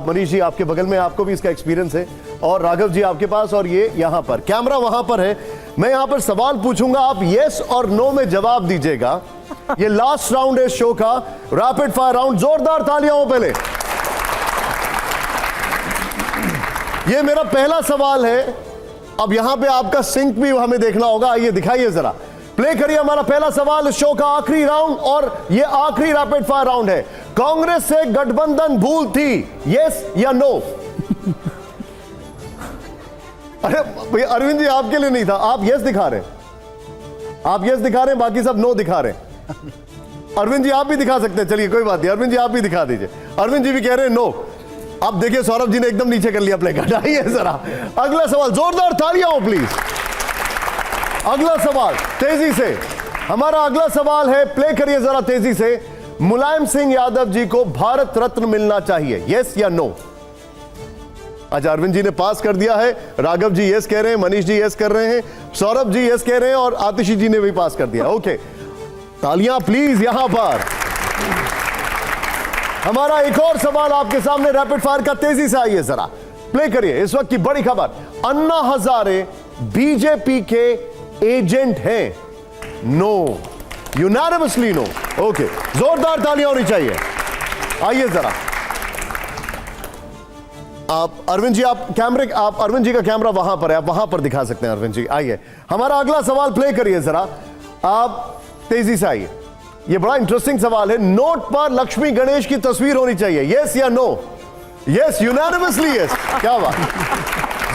मनीष जी आपके बगल में, आपको भी इसका एक्सपीरियंस है, और राघव जी आपके पास, और ये यहां पर कैमरा वहां पर है। मैं यहां पर सवाल पूछूंगा, आप यस और नो में जवाब दीजिएगा। ये लास्ट राउंड है शो का, रैपिड फायर राउंड। जोरदार तालियां हो पहले। ये मेरा पहला सवाल है। अब यहां पे आपका सिंक भी हमें देखना होगा, आइए दिखाइए जरा, प्ले करिए हमारा पहला सवाल, इस शो का आखिरी राउंड, और ये आखिरी रैपिड फायर राउंड है। कांग्रेस से गठबंधन भूल थी, यस या नो? अरे भैया अरविंद जी आपके लिए नहीं था, आप यस दिखा रहे हैं, आप यस दिखा रहे हैं, बाकी सब नो दिखा रहे हैं। अरविंद जी आप भी दिखा सकते हैं, चलिए कोई बात नहीं, अरविंद जी आप भी दिखा दीजिए। अरविंद जी भी कह रहे हैं नो। अब देखिए सौरभ जी ने एकदम नीचे कर लिया प्ले कार्ड। आइए जरा अगला सवाल, जोरदार तालियां हो प्लीज। अगला सवाल तेजी से, हमारा अगला सवाल है, प्ले करिए जरा तेजी से। मुलायम सिंह यादव जी को भारत रत्न मिलना चाहिए, यस या नो? अच्छा अरविंद जी ने पास कर दिया है, राघव जी यस कह रहे हैं, मनीष जी यस कर रहे हैं, सौरभ जी यस कह रहे हैं, और आतिशी जी ने भी पास कर दिया। ओके, तालियां प्लीज यहां पर। हमारा एक और सवाल आपके सामने रैपिड फायर का, तेजी से आइए जरा, प्ले करिए। इस वक्त की बड़ी खबर, अन्ना हजारे बीजेपी के एजेंट हैं, नो, यूनानिमसली नो। ओके, जोरदार तालियां होनी चाहिए। आइए जरा आप अरविंद जी, आप कैमरे, आप अरविंद जी का कैमरा वहां पर है, आप वहां पर दिखा सकते हैं अरविंद जी। आइए हमारा अगला सवाल प्ले करिए जरा, आप तेजी से आइए। ये बड़ा इंटरेस्टिंग सवाल है, नोट पर लक्ष्मी गणेश की तस्वीर होनी चाहिए, यस या नो? Yes, unanimously yes. क्या बात,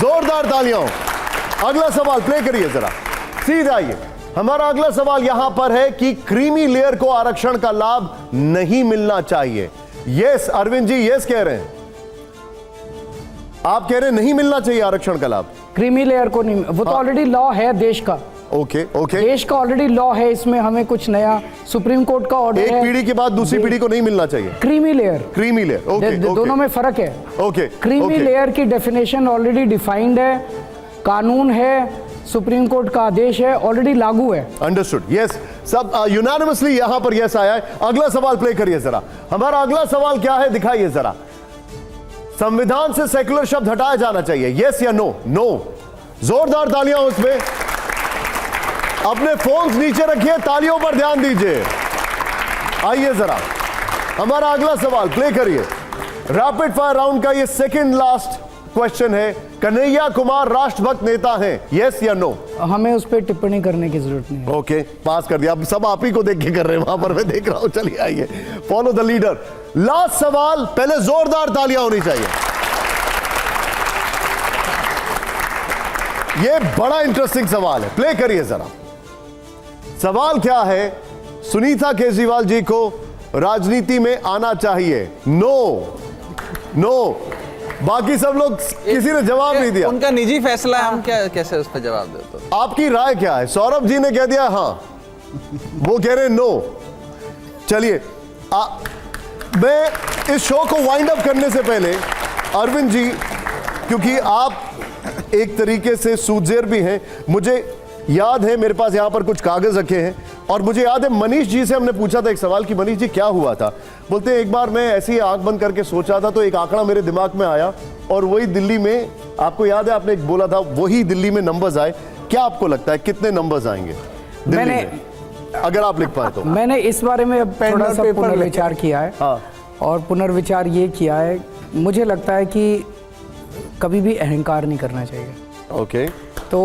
जोरदार तालियां हो। अगला सवाल प्ले करिए जरा, सीधे आइए। हमारा अगला सवाल यहां पर है कि क्रीमी लेयर को आरक्षण का लाभ नहीं मिलना चाहिए, यस? अरविंद जी यस कह रहे हैं, आप कह रहे हैं नहीं मिलना चाहिए आरक्षण का लाभ। क्रीमी लेयर को नहीं, वो तो ऑलरेडी लॉ है देश का। ओके ओके, देश का ऑलरेडी लॉ है, इसमें हमें कुछ नया, सुप्रीम कोर्ट का ऑर्डर है। एक पीढ़ी के बाद दूसरी पीढ़ी को नहीं मिलना चाहिए creamy layer. Creamy layer, okay, दोनों में फर्क है। ओके, क्रीमी लेयर की डेफिनेशन ऑलरेडी डिफाइंड है, कानून है, सुप्रीम कोर्ट का आदेश है, ऑलरेडी लागू है। अंडरस्टूड, यस, सब यूनानिमसली यहां पर यस आया है। अगला सवाल प्ले करिए जरा, हमारा अगला सवाल क्या है दिखाइए जरा। संविधान से सेक्युलर शब्द हटाया जाना चाहिए, यस या नो? नो। जोरदार तालियां उस पे। अपने फोन्स नीचे रखिए, तालियों पर ध्यान दीजिए। आइए जरा, हमारा अगला सवाल प्ले करिए। रैपिड फायर राउंड का ये सेकंड लास्ट क्वेश्चन है। कन्हैया कुमार राष्ट्रभक्त नेता हैं, यस या नो? हमें उस पर टिप्पणी करने की जरूरत नहीं है। ओके, पास कर दिया। अब सब आप ही को देख के कर रहे हैं, वहां पर मैं देख रहा हूं। चलिए आइए, फॉलो द लीडर। लास्ट सवाल, पहले जोरदार तालियां होनी चाहिए। ये बड़ा इंटरेस्टिंग सवाल है, प्ले करिए जरा। सवाल क्या है? सुनीता केजरीवाल जी को राजनीति में आना चाहिए, नो? नो। बाकी सब लोग, किसी ने जवाब नहीं दिया। उनका निजी फैसला है, हम क्या कैसे उस पर जवाब देते? आपकी राय क्या है? सौरभ जी ने कह दिया हाँ, वो कह रहे हैं नो। चलिए, मैं इस शो को वाइंड अप करने से पहले अरविंद जी, क्योंकि आप एक तरीके से सूझेर भी हैं, मुझे याद है मेरे पास यहाँ पर कुछ कागज रखे हैं और मुझे याद है मनीष जी से हमने पूछा था एक सवाल कि मनीष जी क्या हुआ था। बोलते हैं एक बार मैं ऐसे ही आंख बंद करके सोचा था तो एक आंकड़ा मेरे दिमाग में आया और वही दिल्ली में, आपको याद है आपने एक बोला था, वही दिल्ली में नंबर्स आए। क्या आपको लगता है कितने नंबर्स आएंगे दिल्ली में? अगर आप लिख पाए तो। मैंने इस बारे में अब थोड़ा सा पुनर्विचार किया है। हाँ। और पुनर्विचार ये किया है, मुझे लगता है कि कभी भी अहंकार नहीं करना चाहिए। ओके। तो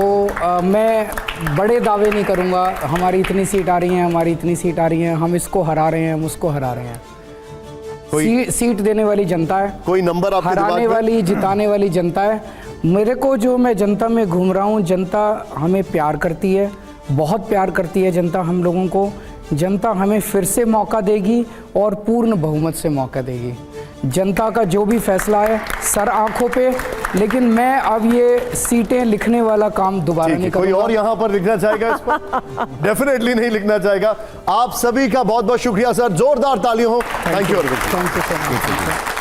मैं बड़े दावे नहीं करूंगा, हमारी इतनी सीट आ रही है, हमारी इतनी सीट आ रही है, हम इसको हरा रहे हैं, हम उसको हरा रहे हैं। सीट देने वाली जनता है, कोई नंबर आपके दिमाग में? हराने वाली, जिताने वाली जनता है। मेरे को जो मैं जनता में घूम रहा हूँ, जनता हमें प्यार करती है, बहुत प्यार करती है जनता हम लोगों को। जनता हमें फिर से मौका देगी और पूर्ण बहुमत से मौका देगी। जनता का जो भी फैसला है सर आंखों पे, लेकिन मैं अब ये सीटें लिखने वाला काम दोबारा नहीं कोई करूंगा। और यहाँ पर लिखना चाहेगा इस पर? डेफिनेटली नहीं लिखना चाहेगा। आप सभी का बहुत बहुत शुक्रिया सर, जोरदार तालियां हो। Thank you Arvind. Thank you sir.